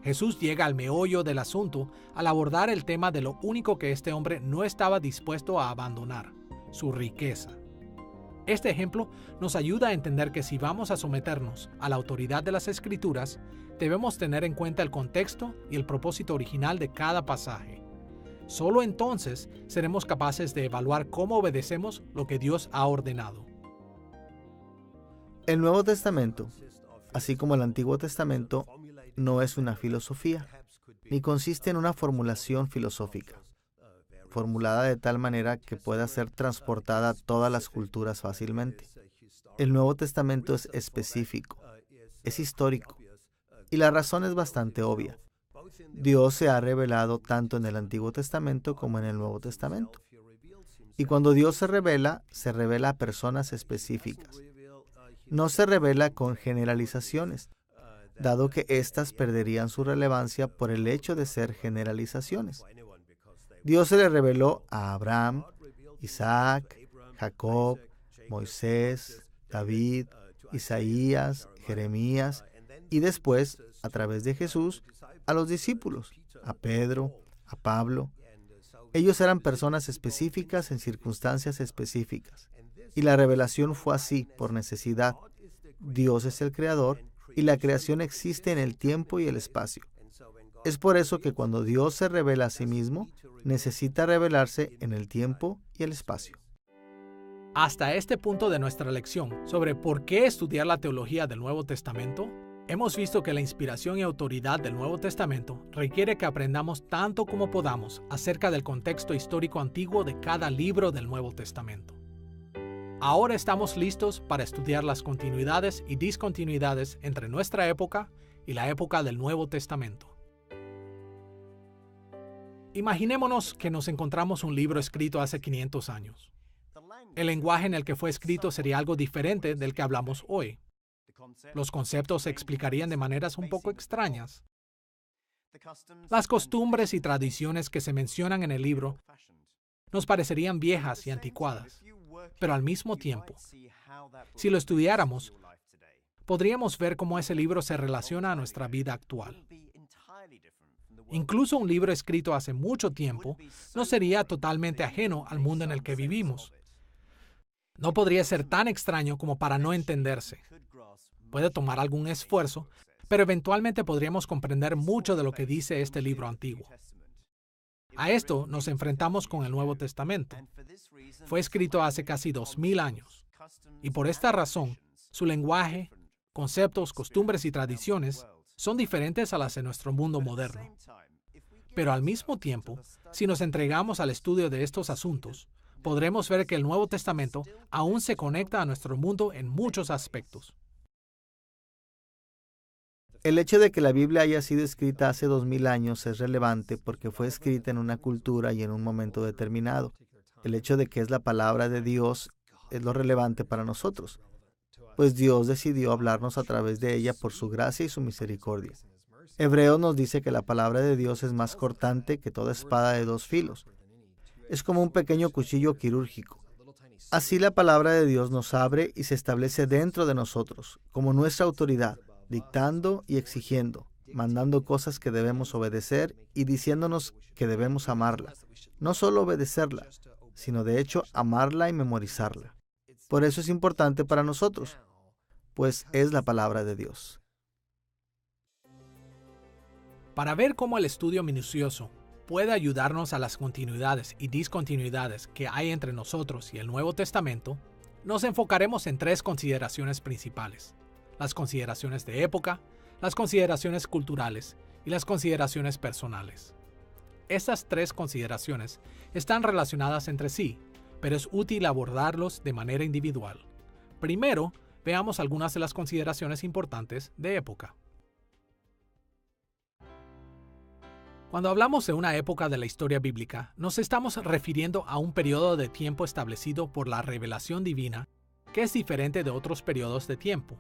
Jesús llega al meollo del asunto al abordar el tema de lo único que este hombre no estaba dispuesto a abandonar: su riqueza. Este ejemplo nos ayuda a entender que si vamos a someternos a la autoridad de las Escrituras, debemos tener en cuenta el contexto y el propósito original de cada pasaje. Solo entonces seremos capaces de evaluar cómo obedecemos lo que Dios ha ordenado. El Nuevo Testamento, así como el Antiguo Testamento, no es una filosofía, ni consiste en una formulación filosófica, formulada de tal manera que pueda ser transportada a todas las culturas fácilmente. El Nuevo Testamento es específico, es histórico, y la razón es bastante obvia. Dios se ha revelado tanto en el Antiguo Testamento como en el Nuevo Testamento. Y cuando Dios se revela a personas específicas. No se revela con generalizaciones, dado que éstas perderían su relevancia por el hecho de ser generalizaciones. Dios se le reveló a Abraham, Isaac, Jacob, Moisés, David, Isaías, Jeremías, y después, a través de Jesús, a los discípulos, a Pedro, a Pablo. Ellos eran personas específicas en circunstancias específicas. Y la revelación fue así, por necesidad. Dios es el creador y la creación existe en el tiempo y el espacio. Es por eso que cuando Dios se revela a sí mismo, necesita revelarse en el tiempo y el espacio. Hasta este punto de nuestra lección sobre por qué estudiar la teología del Nuevo Testamento, hemos visto que la inspiración y autoridad del Nuevo Testamento requiere que aprendamos tanto como podamos acerca del contexto histórico antiguo de cada libro del Nuevo Testamento. Ahora estamos listos para estudiar las continuidades y discontinuidades entre nuestra época y la época del Nuevo Testamento. Imaginémonos que nos encontramos un libro escrito hace 500 años. El lenguaje en el que fue escrito sería algo diferente del que hablamos hoy. Los conceptos se explicarían de maneras un poco extrañas. Las costumbres y tradiciones que se mencionan en el libro nos parecerían viejas y anticuadas. Pero al mismo tiempo, si lo estudiáramos, podríamos ver cómo ese libro se relaciona a nuestra vida actual. Incluso un libro escrito hace mucho tiempo no sería totalmente ajeno al mundo en el que vivimos. No podría ser tan extraño como para no entenderse. Puede tomar algún esfuerzo, pero eventualmente podríamos comprender mucho de lo que dice este libro antiguo. A esto nos enfrentamos con el Nuevo Testamento. Fue escrito hace casi 2000 años, y por esta razón, su lenguaje, conceptos, costumbres y tradiciones son diferentes a las de nuestro mundo moderno. Pero al mismo tiempo, si nos entregamos al estudio de estos asuntos, podremos ver que el Nuevo Testamento aún se conecta a nuestro mundo en muchos aspectos. El hecho de que la Biblia haya sido escrita hace 2000 años es relevante porque fue escrita en una cultura y en un momento determinado. El hecho de que es la palabra de Dios es lo relevante para nosotros, pues Dios decidió hablarnos a través de ella por su gracia y su misericordia. Hebreos nos dice que la palabra de Dios es más cortante que toda espada de dos filos. Es como un pequeño cuchillo quirúrgico. Así la palabra de Dios nos abre y se establece dentro de nosotros, como nuestra autoridad, dictando y exigiendo, mandando cosas que debemos obedecer y diciéndonos que debemos amarla. No solo obedecerla, sino de hecho amarla y memorizarla. Por eso es importante para nosotros, pues es la palabra de Dios. Para ver cómo el estudio minucioso puede ayudarnos a las continuidades y discontinuidades que hay entre nosotros y el Nuevo Testamento, nos enfocaremos en 3 consideraciones principales: las consideraciones de época, las consideraciones culturales y las consideraciones personales. Estas 3 consideraciones están relacionadas entre sí, pero es útil abordarlos de manera individual. Primero, veamos algunas de las consideraciones importantes de época. Cuando hablamos de una época de la historia bíblica, nos estamos refiriendo a un periodo de tiempo establecido por la revelación divina que es diferente de otros periodos de tiempo.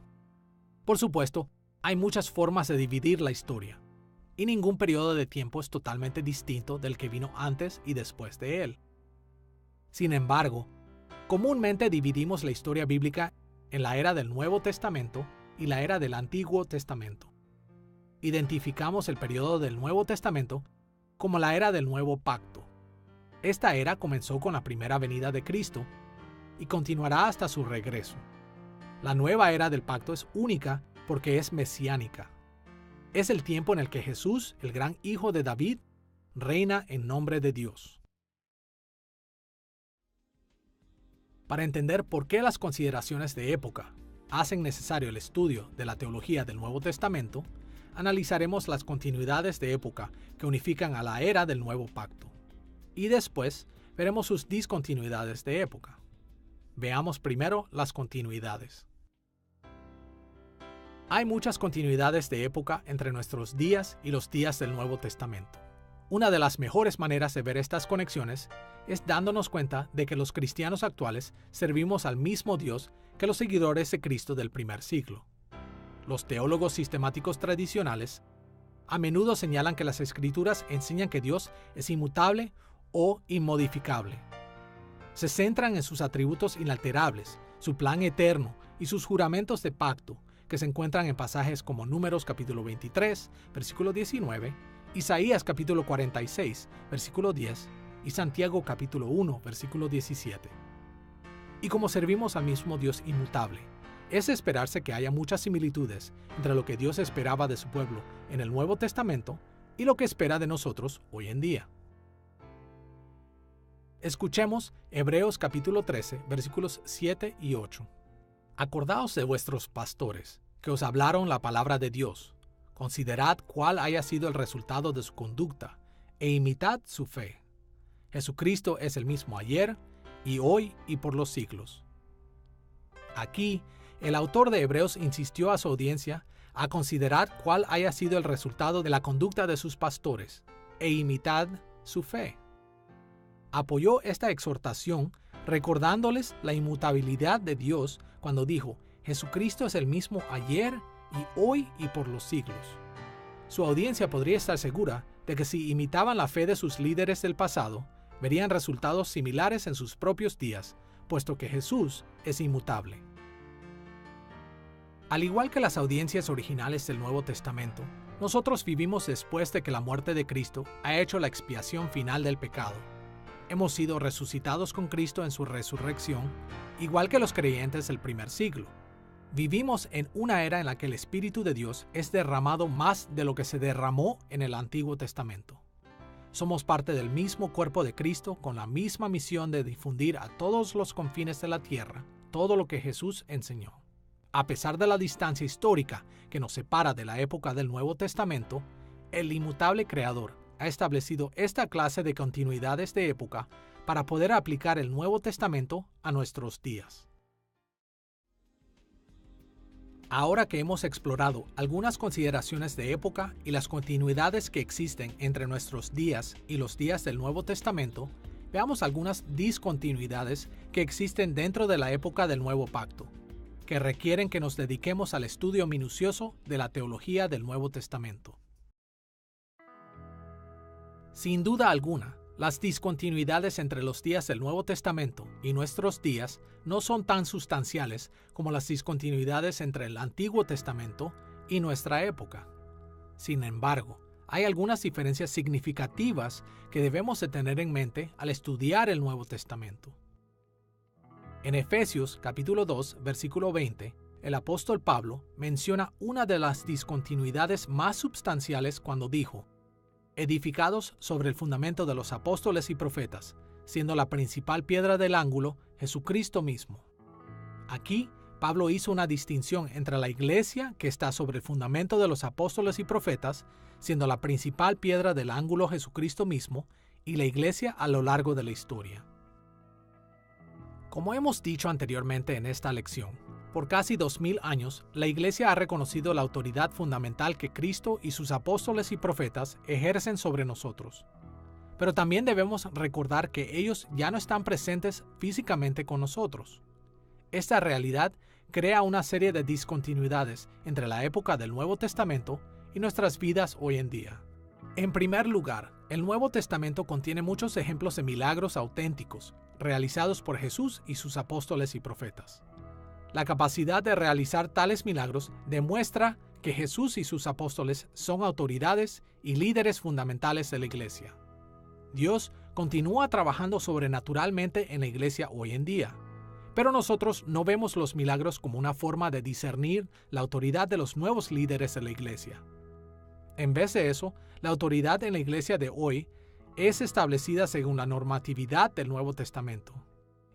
Por supuesto, hay muchas formas de dividir la historia, y ningún periodo de tiempo es totalmente distinto del que vino antes y después de él. Sin embargo, comúnmente dividimos la historia bíblica en la era del Nuevo Testamento y la era del Antiguo Testamento. Identificamos el periodo del Nuevo Testamento como la era del Nuevo Pacto. Esta era comenzó con la primera venida de Cristo y continuará hasta su regreso. La nueva era del pacto es única porque es mesiánica. Es el tiempo en el que Jesús, el gran hijo de David, reina en nombre de Dios. Para entender por qué las consideraciones de época hacen necesario el estudio de la teología del Nuevo Testamento, analizaremos las continuidades de época que unifican a la era del Nuevo Pacto. Y después veremos sus discontinuidades de época. Veamos primero las continuidades. Hay muchas continuidades de época entre nuestros días y los días del Nuevo Testamento. Una de las mejores maneras de ver estas conexiones es dándonos cuenta de que los cristianos actuales servimos al mismo Dios que los seguidores de Cristo del primer siglo. Los teólogos sistemáticos tradicionales a menudo señalan que las Escrituras enseñan que Dios es inmutable o inmodificable. Se centran en sus atributos inalterables, su plan eterno y sus juramentos de pacto, que se encuentran en pasajes como Números capítulo 23, versículo 19, Isaías capítulo 46, versículo 10 y Santiago capítulo 1, versículo 17. Y como servimos al mismo Dios inmutable, es de esperarse que haya muchas similitudes entre lo que Dios esperaba de su pueblo en el Nuevo Testamento y lo que espera de nosotros hoy en día. Escuchemos Hebreos capítulo 13, versículos 7 y 8. Acordaos de vuestros pastores, que os hablaron la palabra de Dios. Considerad cuál haya sido el resultado de su conducta, e imitad su fe. Jesucristo es el mismo ayer, y hoy, y por los siglos. Aquí, el autor de Hebreos insistió a su audiencia a considerar cuál haya sido el resultado de la conducta de sus pastores, e imitad su fe. Apoyó esta exhortación recordándoles la inmutabilidad de Dios cuando dijo: Jesucristo es el mismo ayer y hoy y por los siglos. Su audiencia podría estar segura de que si imitaban la fe de sus líderes del pasado, verían resultados similares en sus propios días, puesto que Jesús es inmutable. Al igual que las audiencias originales del Nuevo Testamento, nosotros vivimos después de que la muerte de Cristo ha hecho la expiación final del pecado. Hemos sido resucitados con Cristo en su resurrección, igual que los creyentes del primer siglo. Vivimos en una era en la que el Espíritu de Dios es derramado más de lo que se derramó en el Antiguo Testamento. Somos parte del mismo cuerpo de Cristo con la misma misión de difundir a todos los confines de la tierra todo lo que Jesús enseñó. A pesar de la distancia histórica que nos separa de la época del Nuevo Testamento, el inmutable Creador ha establecido esta clase de continuidades de época para poder aplicar el Nuevo Testamento a nuestros días. Ahora que hemos explorado algunas consideraciones de época y las continuidades que existen entre nuestros días y los días del Nuevo Testamento, veamos algunas discontinuidades que existen dentro de la época del Nuevo Pacto, que requieren que nos dediquemos al estudio minucioso de la teología del Nuevo Testamento. Sin duda alguna, las discontinuidades entre los días del Nuevo Testamento y nuestros días no son tan sustanciales como las discontinuidades entre el Antiguo Testamento y nuestra época. Sin embargo, hay algunas diferencias significativas que debemos de tener en mente al estudiar el Nuevo Testamento. En Efesios capítulo 2, versículo 20, el apóstol Pablo menciona una de las discontinuidades más substanciales cuando dijo: edificados sobre el fundamento de los apóstoles y profetas, siendo la principal piedra del ángulo Jesucristo mismo. Aquí, Pablo hizo una distinción entre la iglesia que está sobre el fundamento de los apóstoles y profetas, siendo la principal piedra del ángulo Jesucristo mismo, y la iglesia a lo largo de la historia. Como hemos dicho anteriormente en esta lección, por casi 2000 años, la Iglesia ha reconocido la autoridad fundamental que Cristo y sus apóstoles y profetas ejercen sobre nosotros. Pero también debemos recordar que ellos ya no están presentes físicamente con nosotros. Esta realidad crea una serie de discontinuidades entre la época del Nuevo Testamento y nuestras vidas hoy en día. En primer lugar, el Nuevo Testamento contiene muchos ejemplos de milagros auténticos, realizados por Jesús y sus apóstoles y profetas. La capacidad de realizar tales milagros demuestra que Jesús y sus apóstoles son autoridades y líderes fundamentales de la Iglesia. Dios continúa trabajando sobrenaturalmente en la Iglesia hoy en día, pero nosotros no vemos los milagros como una forma de discernir la autoridad de los nuevos líderes de la Iglesia. En vez de eso, la autoridad en la Iglesia de hoy es establecida según la normatividad del Nuevo Testamento.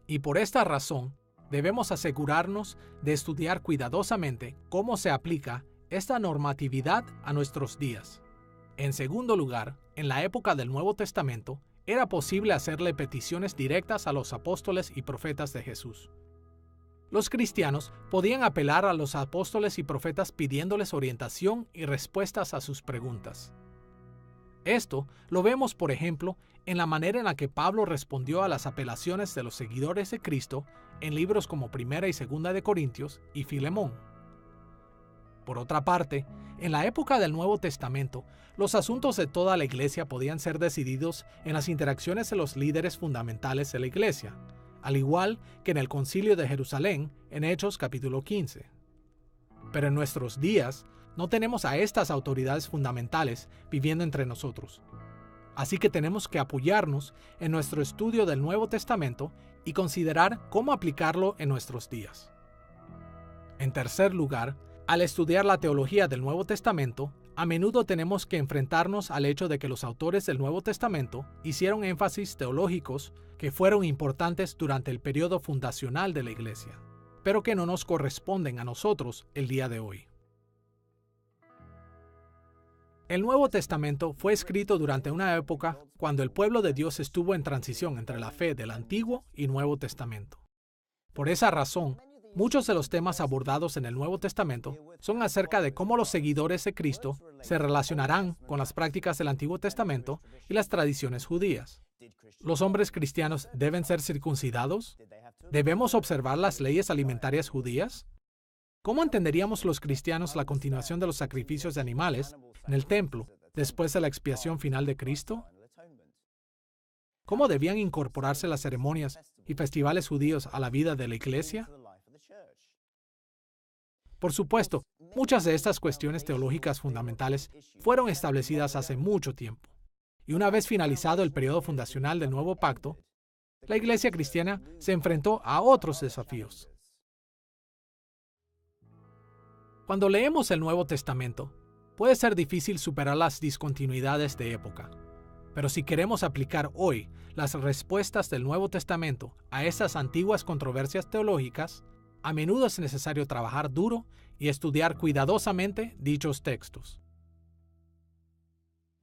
Y por esta razón, debemos asegurarnos de estudiar cuidadosamente cómo se aplica esta normatividad a nuestros días. En segundo lugar, en la época del Nuevo Testamento, era posible hacerle peticiones directas a los apóstoles y profetas de Jesús. Los cristianos podían apelar a los apóstoles y profetas pidiéndoles orientación y respuestas a sus preguntas. Esto lo vemos, por ejemplo, en la manera en la que Pablo respondió a las apelaciones de los seguidores de Cristo en libros como Primera y Segunda de Corintios y Filemón. Por otra parte, en la época del Nuevo Testamento, los asuntos de toda la Iglesia podían ser decididos en las interacciones de los líderes fundamentales de la Iglesia, al igual que en el Concilio de Jerusalén en Hechos capítulo 15. Pero en nuestros días, no tenemos a estas autoridades fundamentales viviendo entre nosotros. Así que tenemos que apoyarnos en nuestro estudio del Nuevo Testamento y considerar cómo aplicarlo en nuestros días. En tercer lugar, al estudiar la teología del Nuevo Testamento, a menudo tenemos que enfrentarnos al hecho de que los autores del Nuevo Testamento hicieron énfasis teológicos que fueron importantes durante el periodo fundacional de la Iglesia, pero que no nos corresponden a nosotros el día de hoy. El Nuevo Testamento fue escrito durante una época cuando el pueblo de Dios estuvo en transición entre la fe del Antiguo y Nuevo Testamento. Por esa razón, muchos de los temas abordados en el Nuevo Testamento son acerca de cómo los seguidores de Cristo se relacionarán con las prácticas del Antiguo Testamento y las tradiciones judías. ¿Los hombres cristianos deben ser circuncidados? ¿Debemos observar las leyes alimentarias judías? ¿Cómo entenderíamos los cristianos la continuación de los sacrificios de animales en el templo después de la expiación final de Cristo? ¿Cómo debían incorporarse las ceremonias y festivales judíos a la vida de la iglesia? Por supuesto, muchas de estas cuestiones teológicas fundamentales fueron establecidas hace mucho tiempo. Y una vez finalizado el periodo fundacional del Nuevo Pacto, la iglesia cristiana se enfrentó a otros desafíos. Cuando leemos el Nuevo Testamento, puede ser difícil superar las discontinuidades de época. Pero si queremos aplicar hoy las respuestas del Nuevo Testamento a esas antiguas controversias teológicas, a menudo es necesario trabajar duro y estudiar cuidadosamente dichos textos.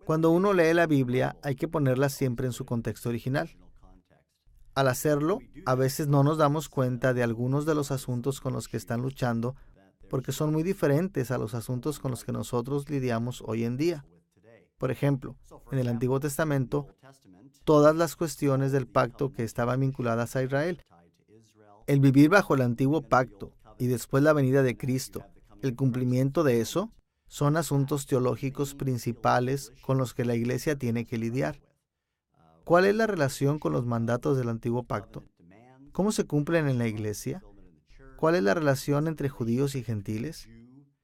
Cuando uno lee la Biblia, hay que ponerla siempre en su contexto original. Al hacerlo, a veces no nos damos cuenta de algunos de los asuntos con los que están luchando, porque son muy diferentes a los asuntos con los que nosotros lidiamos hoy en día. Por ejemplo, en el Antiguo Testamento, todas las cuestiones del pacto que estaban vinculadas a Israel, el vivir bajo el antiguo pacto y después la venida de Cristo, el cumplimiento de eso, son asuntos teológicos principales con los que la iglesia tiene que lidiar. ¿Cuál es la relación con los mandatos del antiguo pacto? ¿Cómo se cumplen en la iglesia? ¿Cuál es la relación entre judíos y gentiles?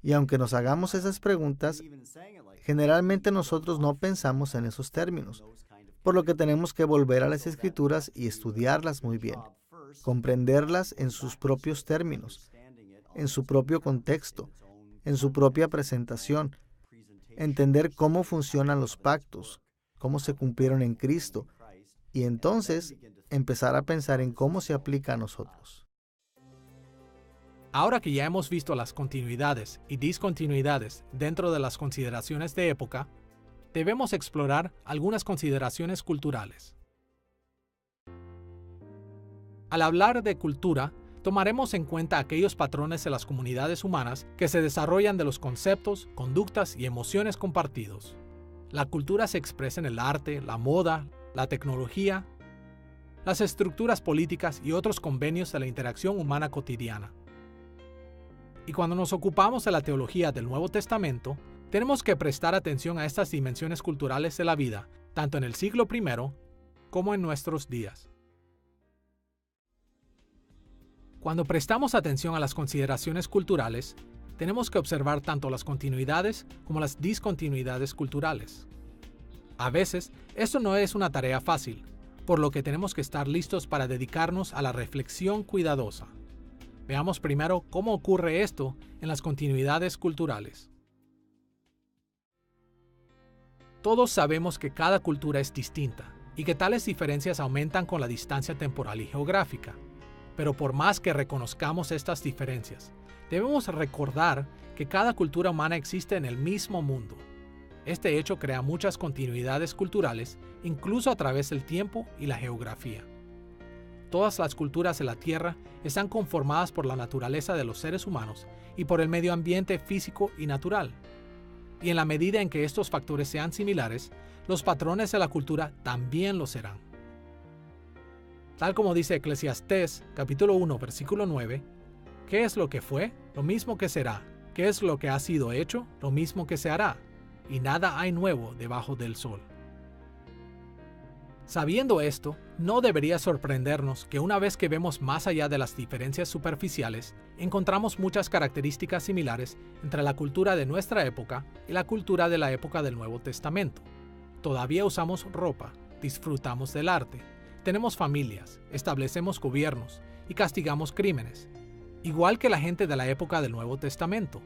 Y aunque nos hagamos esas preguntas, generalmente nosotros no pensamos en esos términos, por lo que tenemos que volver a las Escrituras y estudiarlas muy bien, comprenderlas en sus propios términos, en su propio contexto, en su propia presentación, entender cómo funcionan los pactos, cómo se cumplieron en Cristo, y entonces empezar a pensar en cómo se aplica a nosotros. Ahora que ya hemos visto las continuidades y discontinuidades dentro de las consideraciones de época, debemos explorar algunas consideraciones culturales. Al hablar de cultura, tomaremos en cuenta aquellos patrones de las comunidades humanas que se desarrollan de los conceptos, conductas y emociones compartidos. La cultura se expresa en el arte, la moda, la tecnología, las estructuras políticas y otros convenios de la interacción humana cotidiana. Y cuando nos ocupamos de la teología del Nuevo Testamento, tenemos que prestar atención a estas dimensiones culturales de la vida, tanto en el siglo I como en nuestros días. Cuando prestamos atención a las consideraciones culturales, tenemos que observar tanto las continuidades como las discontinuidades culturales. A veces, esto no es una tarea fácil, por lo que tenemos que estar listos para dedicarnos a la reflexión cuidadosa. Veamos primero cómo ocurre esto en las continuidades culturales. Todos sabemos que cada cultura es distinta y que tales diferencias aumentan con la distancia temporal y geográfica. Pero por más que reconozcamos estas diferencias, debemos recordar que cada cultura humana existe en el mismo mundo. Este hecho crea muchas continuidades culturales, incluso a través del tiempo y la geografía. Todas las culturas de la Tierra están conformadas por la naturaleza de los seres humanos y por el medio ambiente físico y natural. Y en la medida en que estos factores sean similares, los patrones de la cultura también lo serán. Tal como dice Eclesiastés, capítulo 1, versículo 9, ¿qué es lo que fue? Lo mismo que será. ¿Qué es lo que ha sido hecho? Lo mismo que se hará. Y nada hay nuevo debajo del sol. Sabiendo esto, no debería sorprendernos que una vez que vemos más allá de las diferencias superficiales, encontramos muchas características similares entre la cultura de nuestra época y la cultura de la época del Nuevo Testamento. Todavía usamos ropa, disfrutamos del arte, tenemos familias, establecemos gobiernos y castigamos crímenes, igual que la gente de la época del Nuevo Testamento.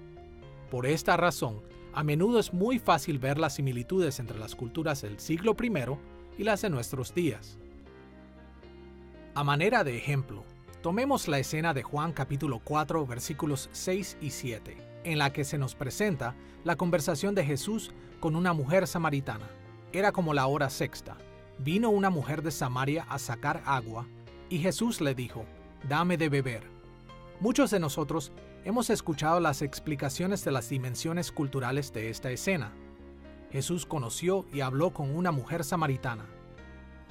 Por esta razón, a menudo es muy fácil ver las similitudes entre las culturas del siglo I y las de nuestros días. A manera de ejemplo, tomemos la escena de Juan capítulo 4 versículos 6 y 7, en la que se nos presenta la conversación de Jesús con una mujer samaritana. Era como la hora sexta. Vino una mujer de Samaria a sacar agua, y Jesús le dijo, «Dame de beber». Muchos de nosotros hemos escuchado las explicaciones de las dimensiones culturales de esta escena. Jesús conoció y habló con una mujer samaritana.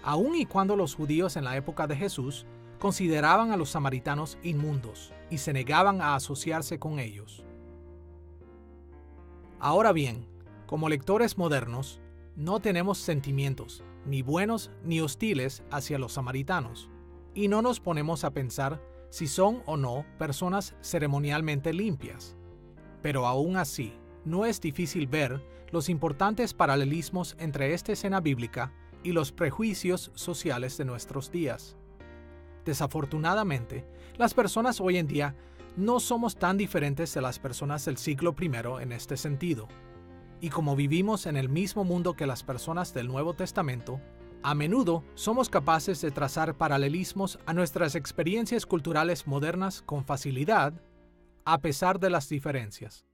Aun y cuando los judíos en la época de Jesús consideraban a los samaritanos inmundos y se negaban a asociarse con ellos. Ahora bien, como lectores modernos, No tenemos sentimientos, ni buenos ni hostiles, hacia los samaritanos, y no nos ponemos a pensar si son o no personas ceremonialmente limpias. Pero aún así, no es difícil ver los importantes paralelismos entre esta escena bíblica y los prejuicios sociales de nuestros días. Desafortunadamente, las personas hoy en día no somos tan diferentes de las personas del siglo I en este sentido. Y como vivimos en el mismo mundo que las personas del Nuevo Testamento, a menudo somos capaces de trazar paralelismos a nuestras experiencias culturales modernas con facilidad, a pesar de las diferencias.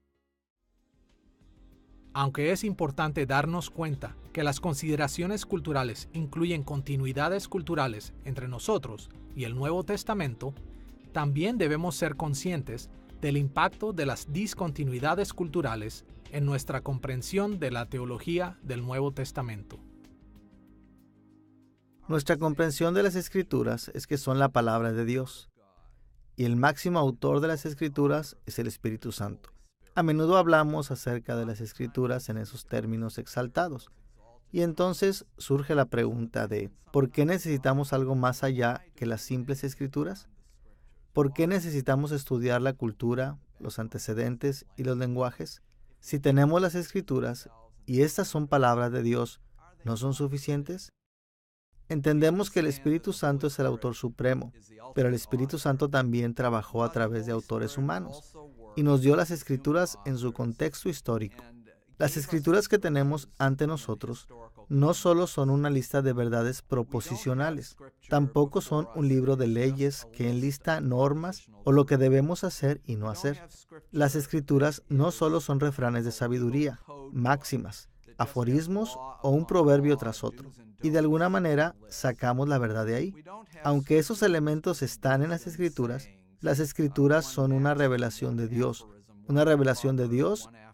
Aunque es importante darnos cuenta que las consideraciones culturales incluyen continuidades culturales entre nosotros y el Nuevo Testamento, también debemos ser conscientes del impacto de las discontinuidades culturales en nuestra comprensión de la teología del Nuevo Testamento. Nuestra comprensión de las Escrituras es que son la palabra de Dios, y el máximo autor de las Escrituras es el Espíritu Santo. A menudo hablamos acerca de las Escrituras en esos términos exaltados, y entonces surge la pregunta de ¿por qué necesitamos algo más allá que las simples Escrituras? ¿Por qué necesitamos estudiar la cultura, los antecedentes y los lenguajes? Si tenemos las Escrituras, y estas son palabras de Dios, ¿no son suficientes? Entendemos que el Espíritu Santo es el autor supremo, pero el Espíritu Santo también trabajó a través de autores humanos y nos dio las Escrituras en su contexto histórico. Las Escrituras que tenemos ante nosotros no solo son una lista de verdades proposicionales, tampoco son un libro de leyes que enlista normas o lo que debemos hacer y no hacer. Las Escrituras no solo son refranes de sabiduría, máximas, aforismos o un proverbio tras otro, y de alguna manera sacamos la verdad de ahí. Aunque esos elementos están en las Escrituras son una revelación de Dios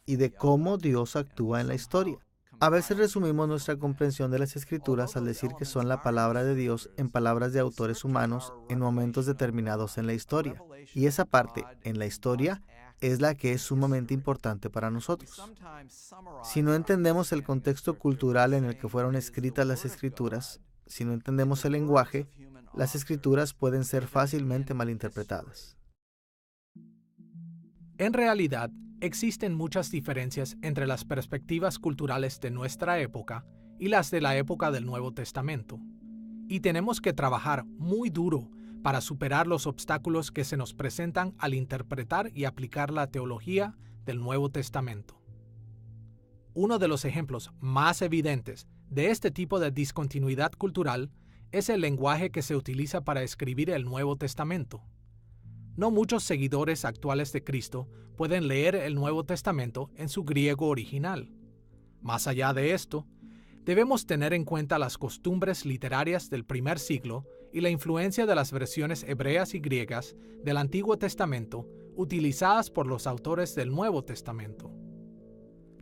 y de cómo Dios actúa en la historia. A veces resumimos nuestra comprensión de las Escrituras al decir que son la palabra de Dios en palabras de autores humanos en momentos determinados en la historia. Y esa parte, en la historia, es la que es sumamente importante para nosotros. Si no entendemos el contexto cultural en el que fueron escritas las Escrituras, si no entendemos el lenguaje, las Escrituras pueden ser fácilmente malinterpretadas. En realidad, existen muchas diferencias entre las perspectivas culturales de nuestra época y las de la época del Nuevo Testamento, y tenemos que trabajar muy duro para superar los obstáculos que se nos presentan al interpretar y aplicar la teología del Nuevo Testamento. Uno de los ejemplos más evidentes de este tipo de discontinuidad cultural es el lenguaje que se utiliza para escribir el Nuevo Testamento. No muchos seguidores actuales de Cristo pueden leer el Nuevo Testamento en su griego original. Más allá de esto, debemos tener en cuenta las costumbres literarias del primer siglo y la influencia de las versiones hebreas y griegas del Antiguo Testamento utilizadas por los autores del Nuevo Testamento.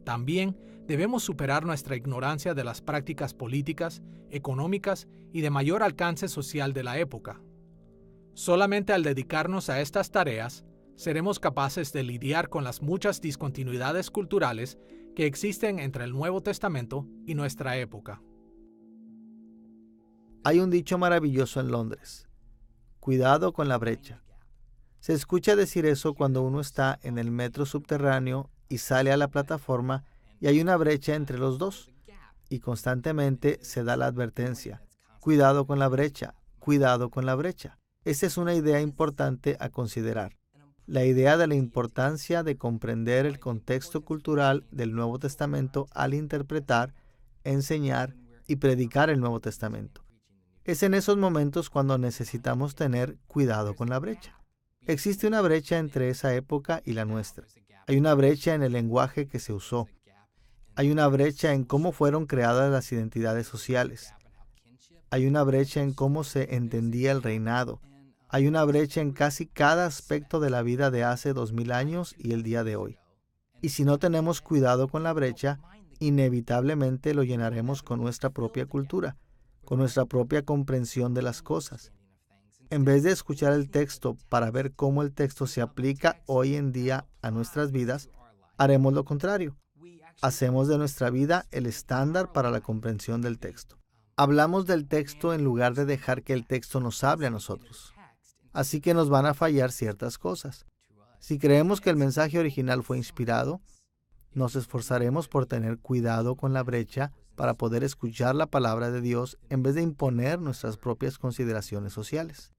También debemos superar nuestra ignorancia de las prácticas políticas, económicas y de mayor alcance social de la época. Solamente al dedicarnos a estas tareas, seremos capaces de lidiar con las muchas discontinuidades culturales que existen entre el Nuevo Testamento y nuestra época. Hay un dicho maravilloso en Londres: cuidado con la brecha. Se escucha decir eso cuando uno está en el metro subterráneo y sale a la plataforma y hay una brecha entre los dos. Y constantemente se da la advertencia: cuidado con la brecha, cuidado con la brecha. Esa es una idea importante a considerar. La idea de la importancia de comprender el contexto cultural del Nuevo Testamento al interpretar, enseñar y predicar el Nuevo Testamento. Es en esos momentos cuando necesitamos tener cuidado con la brecha. Existe una brecha entre esa época y la nuestra. Hay una brecha en el lenguaje que se usó. Hay una brecha en cómo fueron creadas las identidades sociales. Hay una brecha en cómo se entendía el reinado. Hay una brecha en casi cada aspecto de la vida de hace 2000 años y el día de hoy. Y si no tenemos cuidado con la brecha, inevitablemente lo llenaremos con nuestra propia cultura, con nuestra propia comprensión de las cosas. En vez de escuchar el texto para ver cómo el texto se aplica hoy en día a nuestras vidas, haremos lo contrario. hacemos de nuestra vida el estándar para la comprensión del texto. Hablamos del texto en lugar de dejar que el texto nos hable a nosotros. Así que nos van a fallar ciertas cosas. Si creemos que el mensaje original fue inspirado, nos esforzaremos por tener cuidado con la brecha para poder escuchar la palabra de Dios en vez de imponer nuestras propias consideraciones sociales.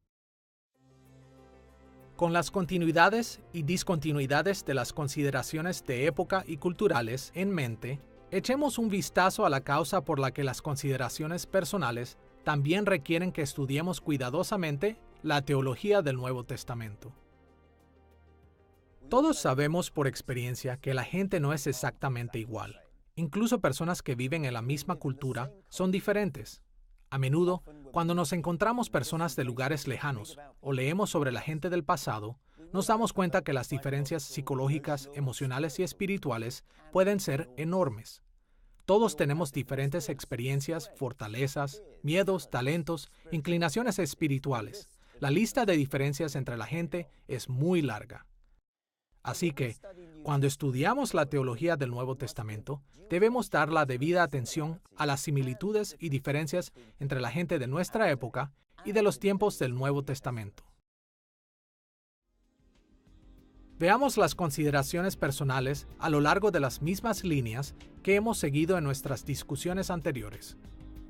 Con las continuidades y discontinuidades de las consideraciones de época y culturales en mente, echemos un vistazo a la causa por la que las consideraciones personales también requieren que estudiemos cuidadosamente la teología del Nuevo Testamento. Todos sabemos por experiencia que la gente no es exactamente igual. Incluso personas que viven en la misma cultura son diferentes. A menudo, cuando nos encontramos personas de lugares lejanos o leemos sobre la gente del pasado, nos damos cuenta que las diferencias psicológicas, emocionales y espirituales pueden ser enormes. Todos tenemos diferentes experiencias, fortalezas, miedos, talentos, inclinaciones espirituales. La lista de diferencias entre la gente es muy larga. Así que, cuando estudiamos la teología del Nuevo Testamento, debemos dar la debida atención a las similitudes y diferencias entre la gente de nuestra época y de los tiempos del Nuevo Testamento. Veamos las consideraciones personales a lo largo de las mismas líneas que hemos seguido en nuestras discusiones anteriores.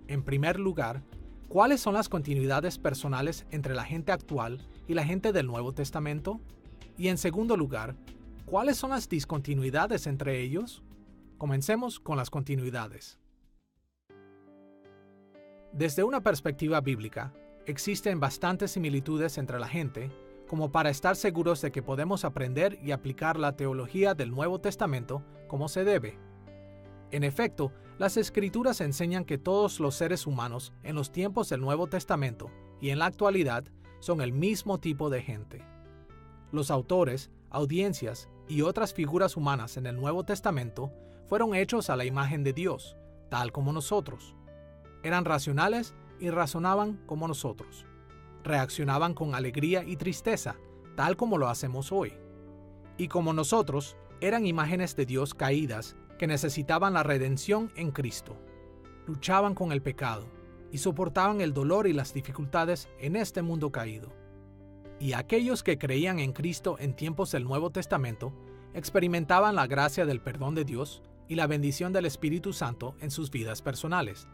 En primer lugar, ¿cuáles son las continuidades personales entre la gente actual y la gente del Nuevo Testamento? Y en segundo lugar, ¿cuáles son las discontinuidades entre ellos? Comencemos con las continuidades. Desde una perspectiva bíblica, existen bastantes similitudes entre la gente, como para estar seguros de que podemos aprender y aplicar la teología del Nuevo Testamento como se debe. En efecto, las Escrituras enseñan que todos los seres humanos en los tiempos del Nuevo Testamento y en la actualidad son el mismo tipo de gente. Los autores, audiencias y otras figuras humanas en el Nuevo Testamento fueron hechos a la imagen de Dios, tal como nosotros. Eran racionales y razonaban como nosotros. Reaccionaban con alegría y tristeza, tal como lo hacemos hoy. Y como nosotros, eran imágenes de Dios caídas que necesitaban la redención en Cristo. Luchaban con el pecado y soportaban el dolor y las dificultades en este mundo caído. Y aquellos que creían en Cristo en tiempos del Nuevo Testamento experimentaban la gracia del perdón de Dios y la bendición del Espíritu Santo en sus vidas personales,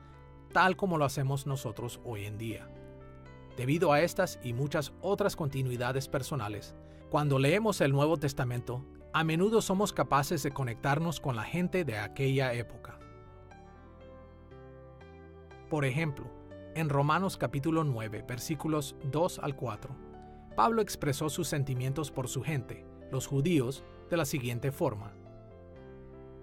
tal como lo hacemos nosotros hoy en día. Debido a estas y muchas otras continuidades personales, cuando leemos el Nuevo Testamento, a menudo somos capaces de conectarnos con la gente de aquella época. Por ejemplo, en Romanos capítulo 9, versículos 2 al 4, Pablo expresó sus sentimientos por su gente, los judíos, de la siguiente forma: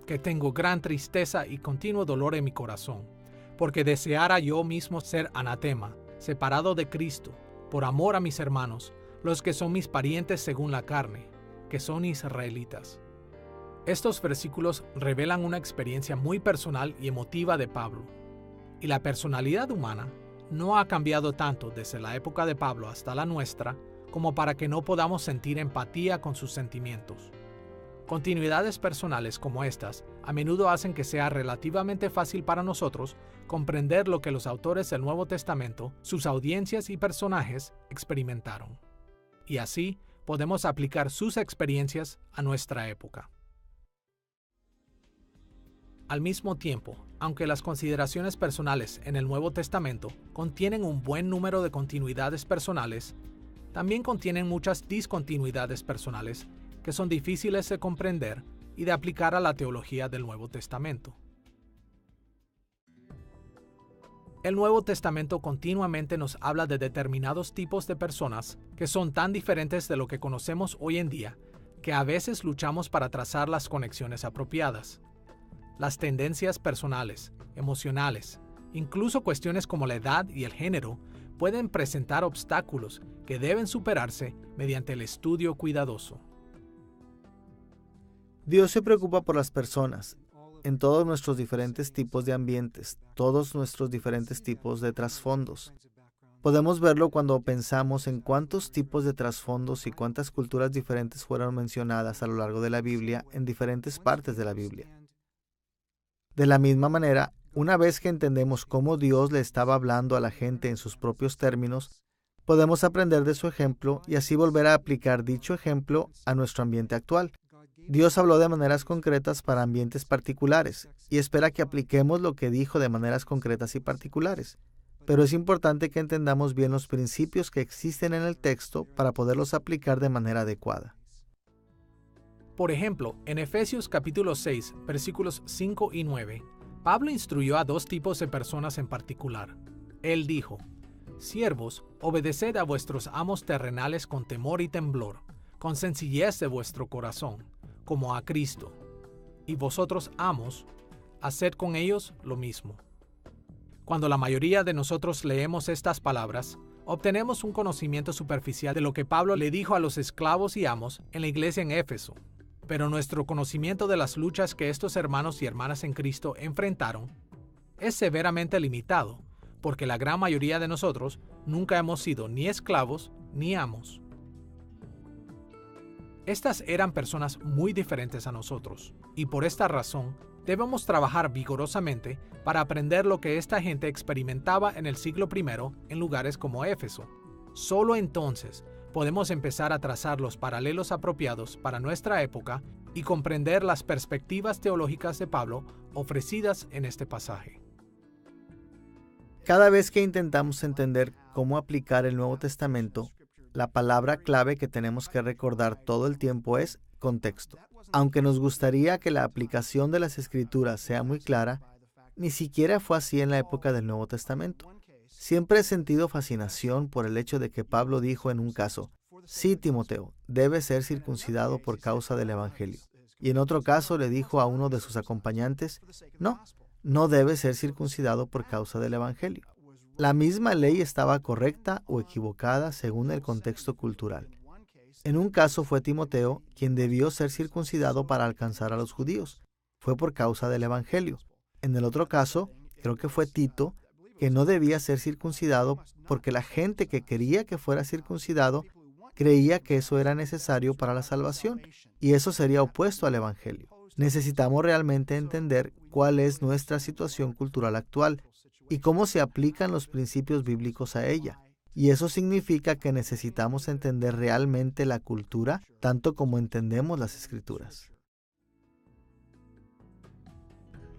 que tengo gran tristeza y continuo dolor en mi corazón, porque deseara yo mismo ser anatema, separado de Cristo, por amor a mis hermanos, los que son mis parientes según la carne, que son israelitas. Estos versículos revelan una experiencia muy personal y emotiva de Pablo, y la personalidad humana no ha cambiado tanto desde la época de Pablo hasta la nuestra como para que no podamos sentir empatía con sus sentimientos. Continuidades personales como estas a menudo hacen que sea relativamente fácil para nosotros comprender lo que los autores del Nuevo Testamento, sus audiencias y personajes experimentaron. Y así podemos aplicar sus experiencias a nuestra época. Al mismo tiempo, aunque las consideraciones personales en el Nuevo Testamento contienen un buen número de continuidades personales, también contienen muchas discontinuidades personales que son difíciles de comprender y de aplicar a la teología del Nuevo Testamento. El Nuevo Testamento continuamente nos habla de determinados tipos de personas que son tan diferentes de lo que conocemos hoy en día que a veces luchamos para trazar las conexiones apropiadas. Las tendencias personales, emocionales, incluso cuestiones como la edad y el género, pueden presentar obstáculos que deben superarse mediante el estudio cuidadoso. Dios se preocupa por las personas, en todos nuestros diferentes tipos de ambientes, todos nuestros diferentes tipos de trasfondos. Podemos verlo cuando pensamos en cuántos tipos de trasfondos y cuántas culturas diferentes fueron mencionadas a lo largo de la Biblia en diferentes partes de la Biblia. De la misma manera, una vez que entendemos cómo Dios le estaba hablando a la gente en sus propios términos, podemos aprender de su ejemplo y así volver a aplicar dicho ejemplo a nuestro ambiente actual. Dios habló de maneras concretas para ambientes particulares y espera que apliquemos lo que dijo de maneras concretas y particulares. Pero es importante que entendamos bien los principios que existen en el texto para poderlos aplicar de manera adecuada. Por ejemplo, en Efesios capítulo 6, versículos 5 y 9, Pablo instruyó a dos tipos de personas en particular. Él dijo: Siervos, obedeced a vuestros amos terrenales con temor y temblor, con sencillez de vuestro corazón, como a Cristo. Y vosotros, amos, haced con ellos lo mismo. Cuando la mayoría de nosotros leemos estas palabras, obtenemos un conocimiento superficial de lo que Pablo le dijo a los esclavos y amos en la iglesia en Éfeso. Pero nuestro conocimiento de las luchas que estos hermanos y hermanas en Cristo enfrentaron es severamente limitado, porque la gran mayoría de nosotros nunca hemos sido ni esclavos ni amos. Estas eran personas muy diferentes a nosotros, y por esta razón debemos trabajar vigorosamente para aprender lo que esta gente experimentaba en el siglo I en lugares como Éfeso. Solo entonces podemos empezar a trazar los paralelos apropiados para nuestra época y comprender las perspectivas teológicas de Pablo ofrecidas en este pasaje. Cada vez que intentamos entender cómo aplicar el Nuevo Testamento, la palabra clave que tenemos que recordar todo el tiempo es contexto. Aunque nos gustaría que la aplicación de las Escrituras sea muy clara, ni siquiera fue así en la época del Nuevo Testamento. Siempre he sentido fascinación por el hecho de que Pablo dijo en un caso: sí, Timoteo, debe ser circuncidado por causa del Evangelio. Y en otro caso le dijo a uno de sus acompañantes: no debe ser circuncidado por causa del Evangelio. La misma ley estaba correcta o equivocada según el contexto cultural. En un caso fue Timoteo quien debió ser circuncidado para alcanzar a los judíos. Fue por causa del Evangelio. En el otro caso, creo que fue Tito, que no debía ser circuncidado porque la gente que quería que fuera circuncidado creía que eso era necesario para la salvación, y eso sería opuesto al Evangelio. Necesitamos realmente entender cuál es nuestra situación cultural actual y cómo se aplican los principios bíblicos a ella. Y eso significa que necesitamos entender realmente la cultura tanto como entendemos las Escrituras.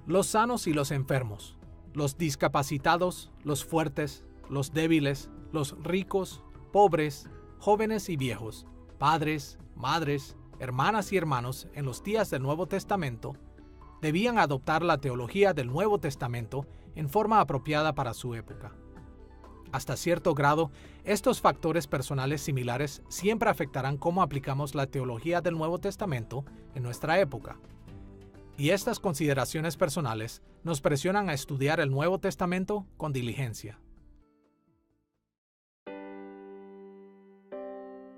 Los sanos y los enfermos, los discapacitados, los fuertes, los débiles, los ricos, pobres, jóvenes y viejos, padres, madres, hermanas y hermanos en los días del Nuevo Testamento, debían adoptar la teología del Nuevo Testamento en forma apropiada para su época. Hasta cierto grado, estos factores personales similares siempre afectarán cómo aplicamos la teología del Nuevo Testamento en nuestra época. Y estas consideraciones personales nos presionan a estudiar el Nuevo Testamento con diligencia.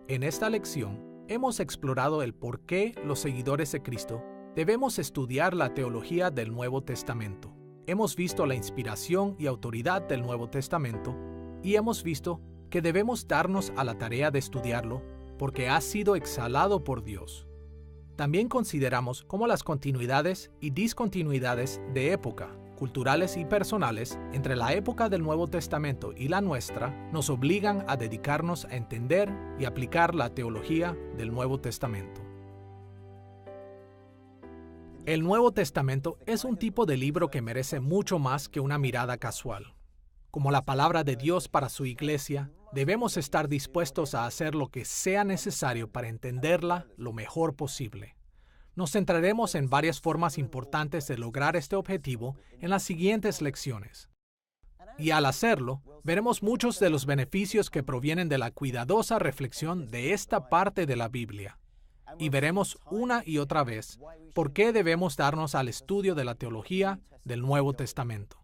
En esta lección, hemos explorado el por qué los seguidores de Cristo debemos estudiar la teología del Nuevo Testamento. Hemos visto la inspiración y autoridad del Nuevo Testamento y hemos visto que debemos darnos a la tarea de estudiarlo porque ha sido exhalado por Dios. También consideramos cómo las continuidades y discontinuidades de época, culturales y personales entre la época del Nuevo Testamento y la nuestra nos obligan a dedicarnos a entender y aplicar la teología del Nuevo Testamento. El Nuevo Testamento es un tipo de libro que merece mucho más que una mirada casual. Como la palabra de Dios para su iglesia, debemos estar dispuestos a hacer lo que sea necesario para entenderla lo mejor posible. Nos centraremos en varias formas importantes de lograr este objetivo en las siguientes lecciones. Y al hacerlo, veremos muchos de los beneficios que provienen de la cuidadosa reflexión de esta parte de la Biblia. Y veremos una y otra vez por qué debemos darnos al estudio de la teología del Nuevo Testamento.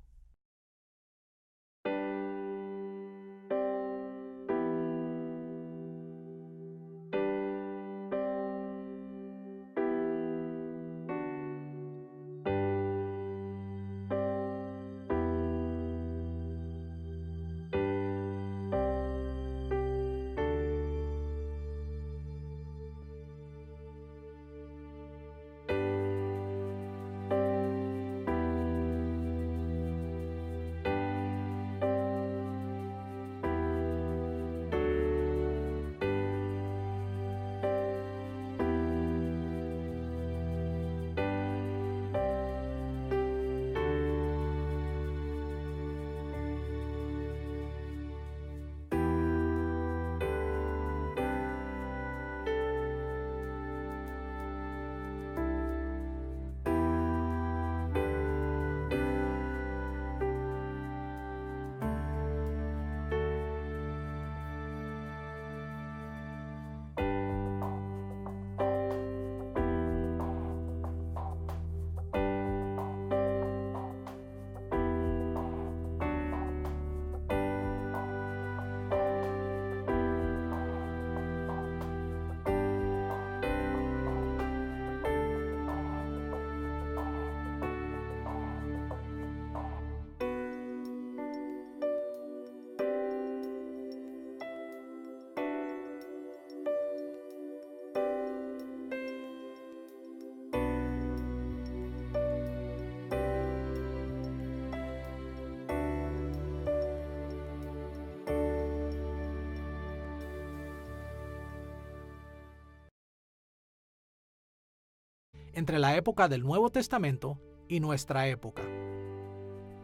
entre la época del Nuevo Testamento y nuestra época.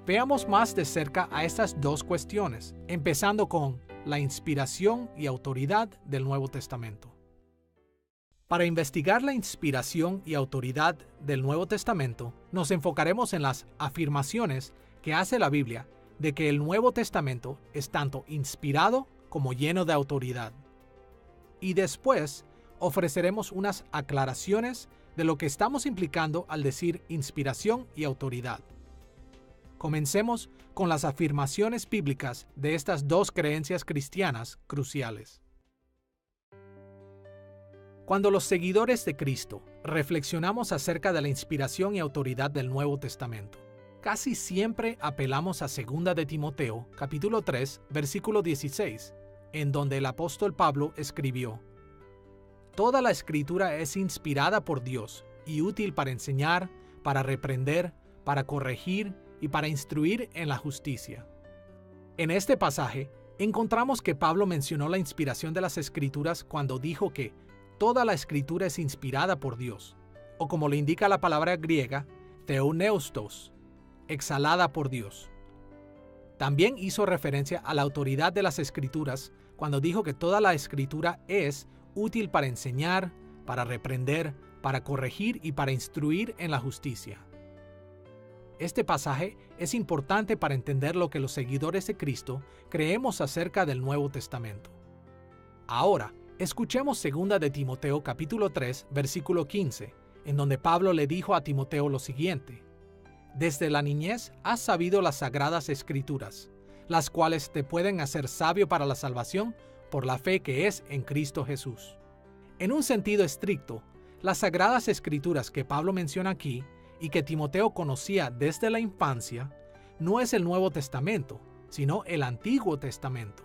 Veamos más de cerca a estas dos cuestiones, empezando con la inspiración y autoridad del Nuevo Testamento. Para investigar la inspiración y autoridad del Nuevo Testamento, nos enfocaremos en las afirmaciones que hace la Biblia de que el Nuevo Testamento es tanto inspirado como lleno de autoridad. Y después ofreceremos unas aclaraciones de lo que estamos implicando al decir inspiración y autoridad. Comencemos con las afirmaciones bíblicas de estas dos creencias cristianas cruciales. Cuando los seguidores de Cristo reflexionamos acerca de la inspiración y autoridad del Nuevo Testamento, casi siempre apelamos a 2 de Timoteo, capítulo 3, versículo 16, en donde el apóstol Pablo escribió: Toda la Escritura es inspirada por Dios y útil para enseñar, para reprender, para corregir y para instruir en la justicia. En este pasaje, encontramos que Pablo mencionó la inspiración de las Escrituras cuando dijo que toda la Escritura es inspirada por Dios, o como le indica la palabra griega, theopneustos, exhalada por Dios. También hizo referencia a la autoridad de las Escrituras cuando dijo que toda la Escritura es útil para enseñar, para reprender, para corregir y para instruir en la justicia. Este pasaje es importante para entender lo que los seguidores de Cristo creemos acerca del Nuevo Testamento. Ahora, escuchemos 2 de Timoteo capítulo 3, versículo 15, en donde Pablo le dijo a Timoteo lo siguiente: Desde la niñez has sabido las sagradas Escrituras, las cuales te pueden hacer sabio para la salvación por la fe que es en Cristo Jesús. En un sentido estricto, las sagradas Escrituras que Pablo menciona aquí y que Timoteo conocía desde la infancia, no es el Nuevo Testamento, sino el Antiguo Testamento.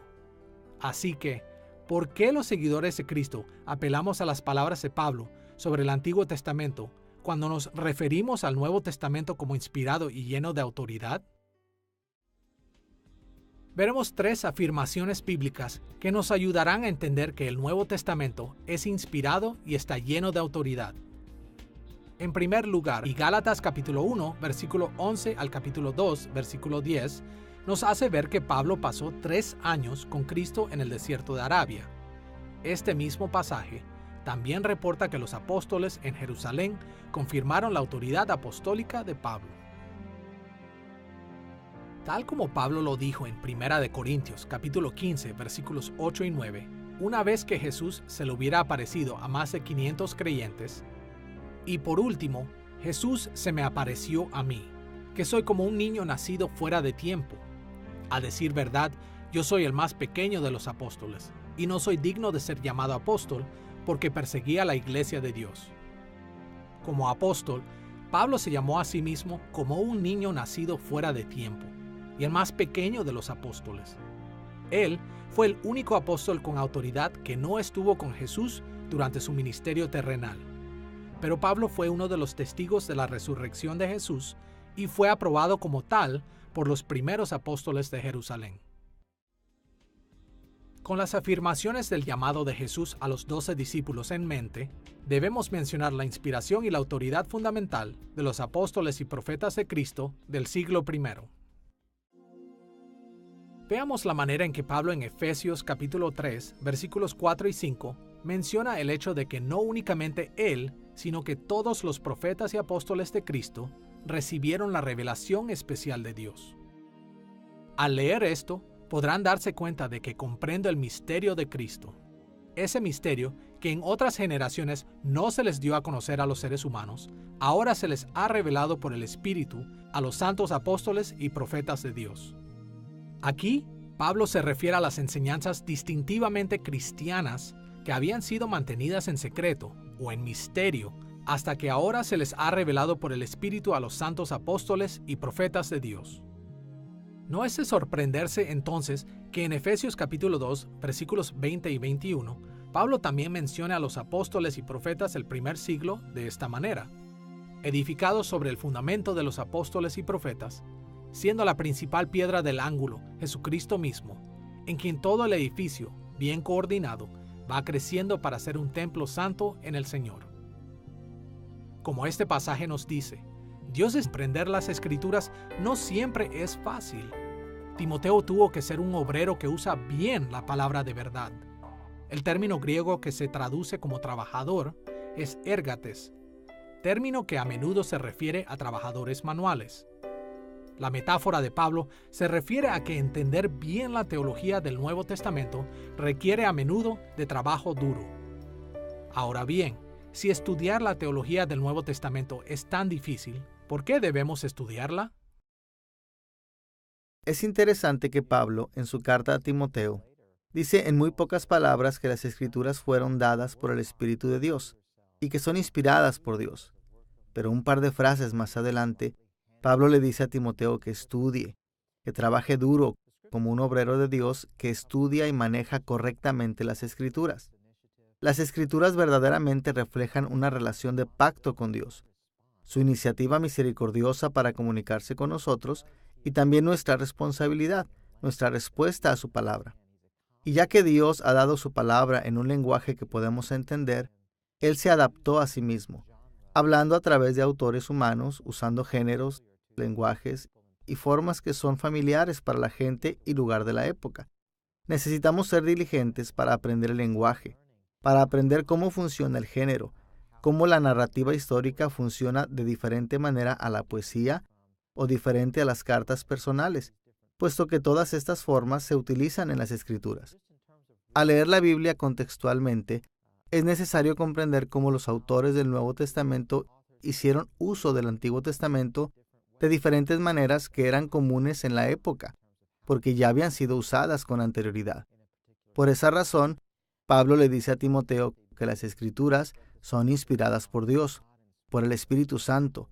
Así que, ¿por qué los seguidores de Cristo apelamos a las palabras de Pablo sobre el Antiguo Testamento cuando nos referimos al Nuevo Testamento como inspirado y lleno de autoridad? Veremos 3 afirmaciones bíblicas que nos ayudarán a entender que el Nuevo Testamento es inspirado y está lleno de autoridad. En primer lugar, y Gálatas capítulo 1, versículo 11 al capítulo 2, versículo 10, nos hace ver que Pablo pasó 3 años con Cristo en el desierto de Arabia. Este mismo pasaje también reporta que los apóstoles en Jerusalén confirmaron la autoridad apostólica de Pablo. Tal como Pablo lo dijo en 1 de Corintios capítulo 15, versículos 8 y 9, una vez que Jesús se le hubiera aparecido a más de 500 creyentes, y por último, Jesús se me apareció a mí, que soy como un niño nacido fuera de tiempo. A decir verdad, yo soy el más pequeño de los apóstoles, y no soy digno de ser llamado apóstol porque perseguía la iglesia de Dios. Como apóstol, Pablo se llamó a sí mismo como un niño nacido fuera de tiempo, y el más pequeño de los apóstoles. Él fue el único apóstol con autoridad que no estuvo con Jesús durante su ministerio terrenal. Pero Pablo fue uno de los testigos de la resurrección de Jesús y fue aprobado como tal por los primeros apóstoles de Jerusalén. Con las afirmaciones del llamado de Jesús a los 12 discípulos en mente, debemos mencionar la inspiración y la autoridad fundamental de los apóstoles y profetas de Cristo del siglo I. Veamos la manera en que Pablo en Efesios capítulo 3, versículos 4 y 5, menciona el hecho de que no únicamente él, sino que todos los profetas y apóstoles de Cristo recibieron la revelación especial de Dios. Al leer esto, podrán darse cuenta de que comprendo el misterio de Cristo. Ese misterio que en otras generaciones no se les dio a conocer a los seres humanos, ahora se les ha revelado por el Espíritu a los santos apóstoles y profetas de Dios. Aquí, Pablo se refiere a las enseñanzas distintivamente cristianas que habían sido mantenidas en secreto o en misterio hasta que ahora se les ha revelado por el Espíritu a los santos apóstoles y profetas de Dios. No es de sorprenderse entonces que en Efesios capítulo 2, versículos 20 y 21, Pablo también menciona a los apóstoles y profetas del primer siglo de esta manera: edificados sobre el fundamento de los apóstoles y profetas, siendo la principal piedra del ángulo Jesucristo mismo, en quien todo el edificio, bien coordinado, va creciendo para ser un templo santo en el Señor. Como este pasaje nos dice, Dios es comprender las Escrituras no siempre es fácil. Timoteo tuvo que ser un obrero que usa bien la palabra de verdad. El término griego que se traduce como trabajador es ergates, término que a menudo se refiere a trabajadores manuales. La metáfora de Pablo se refiere a que entender bien la teología del Nuevo Testamento requiere a menudo de trabajo duro. Ahora bien, si estudiar la teología del Nuevo Testamento es tan difícil, ¿por qué debemos estudiarla? Es interesante que Pablo, en su carta a Timoteo, dice en muy pocas palabras que las Escrituras fueron dadas por el Espíritu de Dios y que son inspiradas por Dios. Pero un par de frases más adelante, Pablo le dice a Timoteo que estudie, que trabaje duro como un obrero de Dios que estudia y maneja correctamente las Escrituras. Las Escrituras verdaderamente reflejan una relación de pacto con Dios, su iniciativa misericordiosa para comunicarse con nosotros y también nuestra responsabilidad, nuestra respuesta a su palabra. Y ya que Dios ha dado su palabra en un lenguaje que podemos entender, Él se adaptó a sí mismo, hablando a través de autores humanos, usando géneros, lenguajes y formas que son familiares para la gente y lugar de la época. Necesitamos ser diligentes para aprender el lenguaje, para aprender cómo funciona el género, cómo la narrativa histórica funciona de diferente manera a la poesía o diferente a las cartas personales, puesto que todas estas formas se utilizan en las Escrituras. Al leer la Biblia contextualmente, es necesario comprender cómo los autores del Nuevo Testamento hicieron uso del Antiguo Testamento de diferentes maneras que eran comunes en la época, porque ya habían sido usadas con anterioridad. Por esa razón, Pablo le dice a Timoteo que las Escrituras son inspiradas por Dios, por el Espíritu Santo,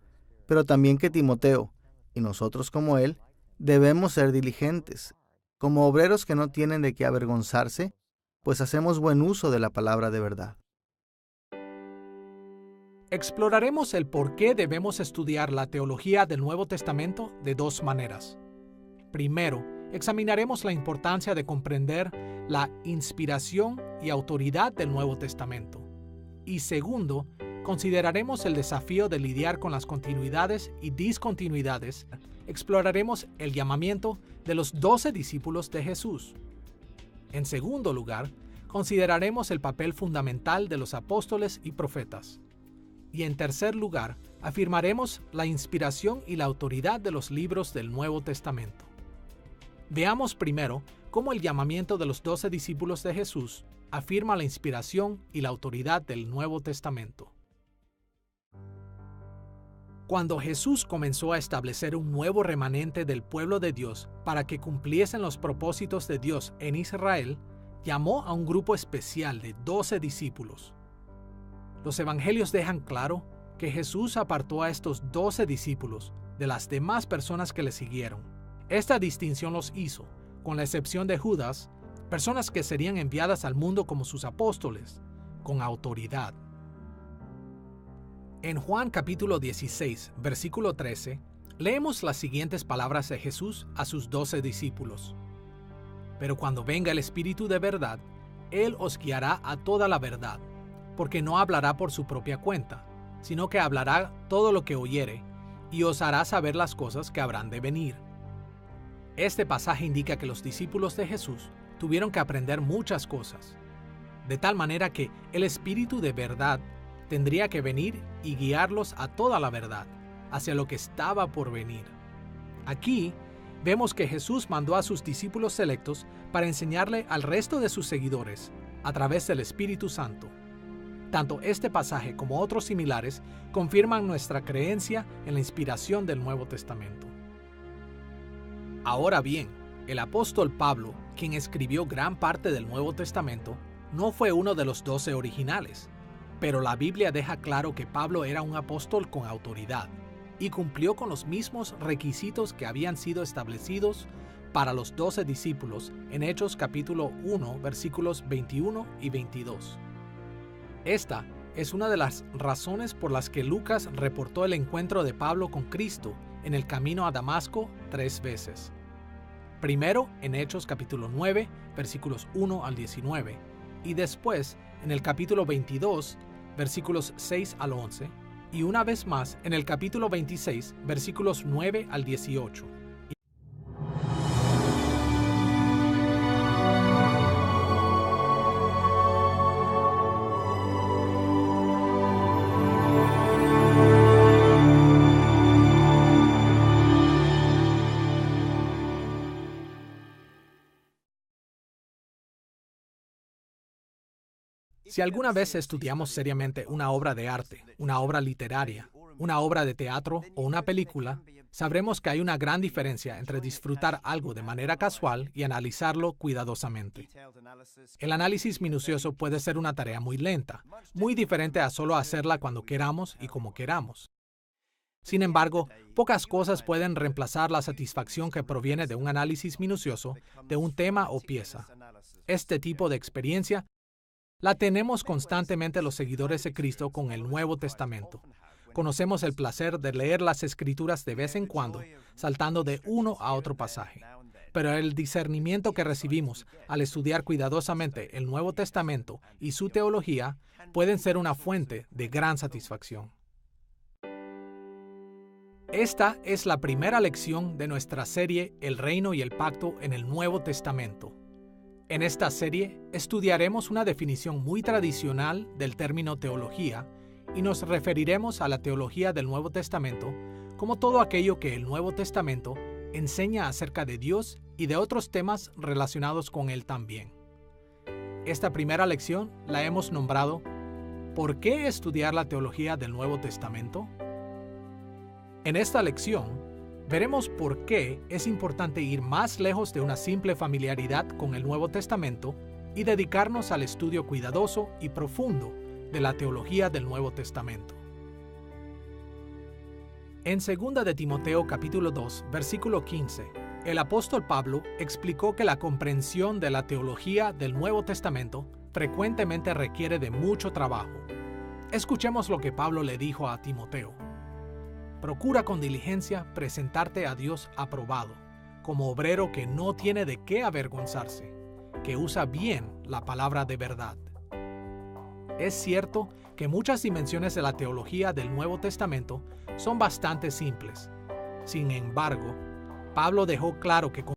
pero también que Timoteo, y nosotros como él, debemos ser diligentes, como obreros que no tienen de qué avergonzarse, pues hacemos buen uso de la palabra de verdad. Exploraremos el por qué debemos estudiar la teología del Nuevo Testamento de dos maneras. Primero, examinaremos la importancia de comprender la inspiración y autoridad del Nuevo Testamento. Y segundo, consideraremos el desafío de lidiar con las continuidades y discontinuidades. Exploraremos el llamamiento de los 12 discípulos de Jesús. En segundo lugar, consideraremos el papel fundamental de los apóstoles y profetas. Y en tercer lugar, afirmaremos la inspiración y la autoridad de los libros del Nuevo Testamento. Veamos primero cómo el llamamiento de los 12 discípulos de Jesús afirma la inspiración y la autoridad del Nuevo Testamento. Cuando Jesús comenzó a establecer un nuevo remanente del pueblo de Dios para que cumpliesen los propósitos de Dios en Israel, llamó a un grupo especial de 12 discípulos. Los evangelios dejan claro que Jesús apartó a estos 12 discípulos de las demás personas que le siguieron. Esta distinción los hizo, con la excepción de Judas, personas que serían enviadas al mundo como sus apóstoles, con autoridad. En Juan capítulo 16, versículo 13, leemos las siguientes palabras de Jesús a sus 12 discípulos. Pero cuando venga el Espíritu de verdad, Él os guiará a toda la verdad, porque no hablará por su propia cuenta, sino que hablará todo lo que oyere, y os hará saber las cosas que habrán de venir. Este pasaje indica que los discípulos de Jesús tuvieron que aprender muchas cosas, de tal manera que el Espíritu de verdad tendría que venir y guiarlos a toda la verdad, hacia lo que estaba por venir. Aquí vemos que Jesús mandó a sus discípulos selectos para enseñarle al resto de sus seguidores a través del Espíritu Santo. Tanto este pasaje como otros similares confirman nuestra creencia en la inspiración del Nuevo Testamento. Ahora bien, el apóstol Pablo, quien escribió gran parte del Nuevo Testamento, no fue uno de los 12 originales, pero la Biblia deja claro que Pablo era un apóstol con autoridad y cumplió con los mismos requisitos que habían sido establecidos para los 12 discípulos en Hechos capítulo 1, versículos 21 y 22. Esta es una de las razones por las que Lucas reportó el encuentro de Pablo con Cristo en el camino a Damasco 3 veces. Primero en Hechos capítulo 9, versículos 1 al 19, y después en el capítulo 22, versículos 6 al 11, y una vez más en el capítulo 26, versículos 9 al 18. Si alguna vez estudiamos seriamente una obra de arte, una obra literaria, una obra de teatro o una película, sabremos que hay una gran diferencia entre disfrutar algo de manera casual y analizarlo cuidadosamente. El análisis minucioso puede ser una tarea muy lenta, muy diferente a solo hacerla cuando queramos y como queramos. Sin embargo, pocas cosas pueden reemplazar la satisfacción que proviene de un análisis minucioso de un tema o pieza. Este tipo de experiencia la tenemos constantemente los seguidores de Cristo con el Nuevo Testamento. Conocemos el placer de leer las Escrituras de vez en cuando, saltando de uno a otro pasaje. Pero el discernimiento que recibimos al estudiar cuidadosamente el Nuevo Testamento y su teología pueden ser una fuente de gran satisfacción. Esta es la primera lección de nuestra serie El Reino y el Pacto en el Nuevo Testamento. En esta serie estudiaremos una definición muy tradicional del término teología y nos referiremos a la teología del Nuevo Testamento como todo aquello que el Nuevo Testamento enseña acerca de Dios y de otros temas relacionados con Él también. Esta primera lección la hemos nombrado ¿Por qué estudiar la teología del Nuevo Testamento? En esta lección veremos por qué es importante ir más lejos de una simple familiaridad con el Nuevo Testamento y dedicarnos al estudio cuidadoso y profundo de la teología del Nuevo Testamento. En 2 de Timoteo capítulo 2, versículo 15, el apóstol Pablo explicó que la comprensión de la teología del Nuevo Testamento frecuentemente requiere de mucho trabajo. Escuchemos lo que Pablo le dijo a Timoteo. Procura con diligencia presentarte a Dios aprobado, como obrero que no tiene de qué avergonzarse, que usa bien la palabra de verdad. Es cierto que muchas dimensiones de la teología del Nuevo Testamento son bastante simples. Sin embargo, Pablo dejó claro que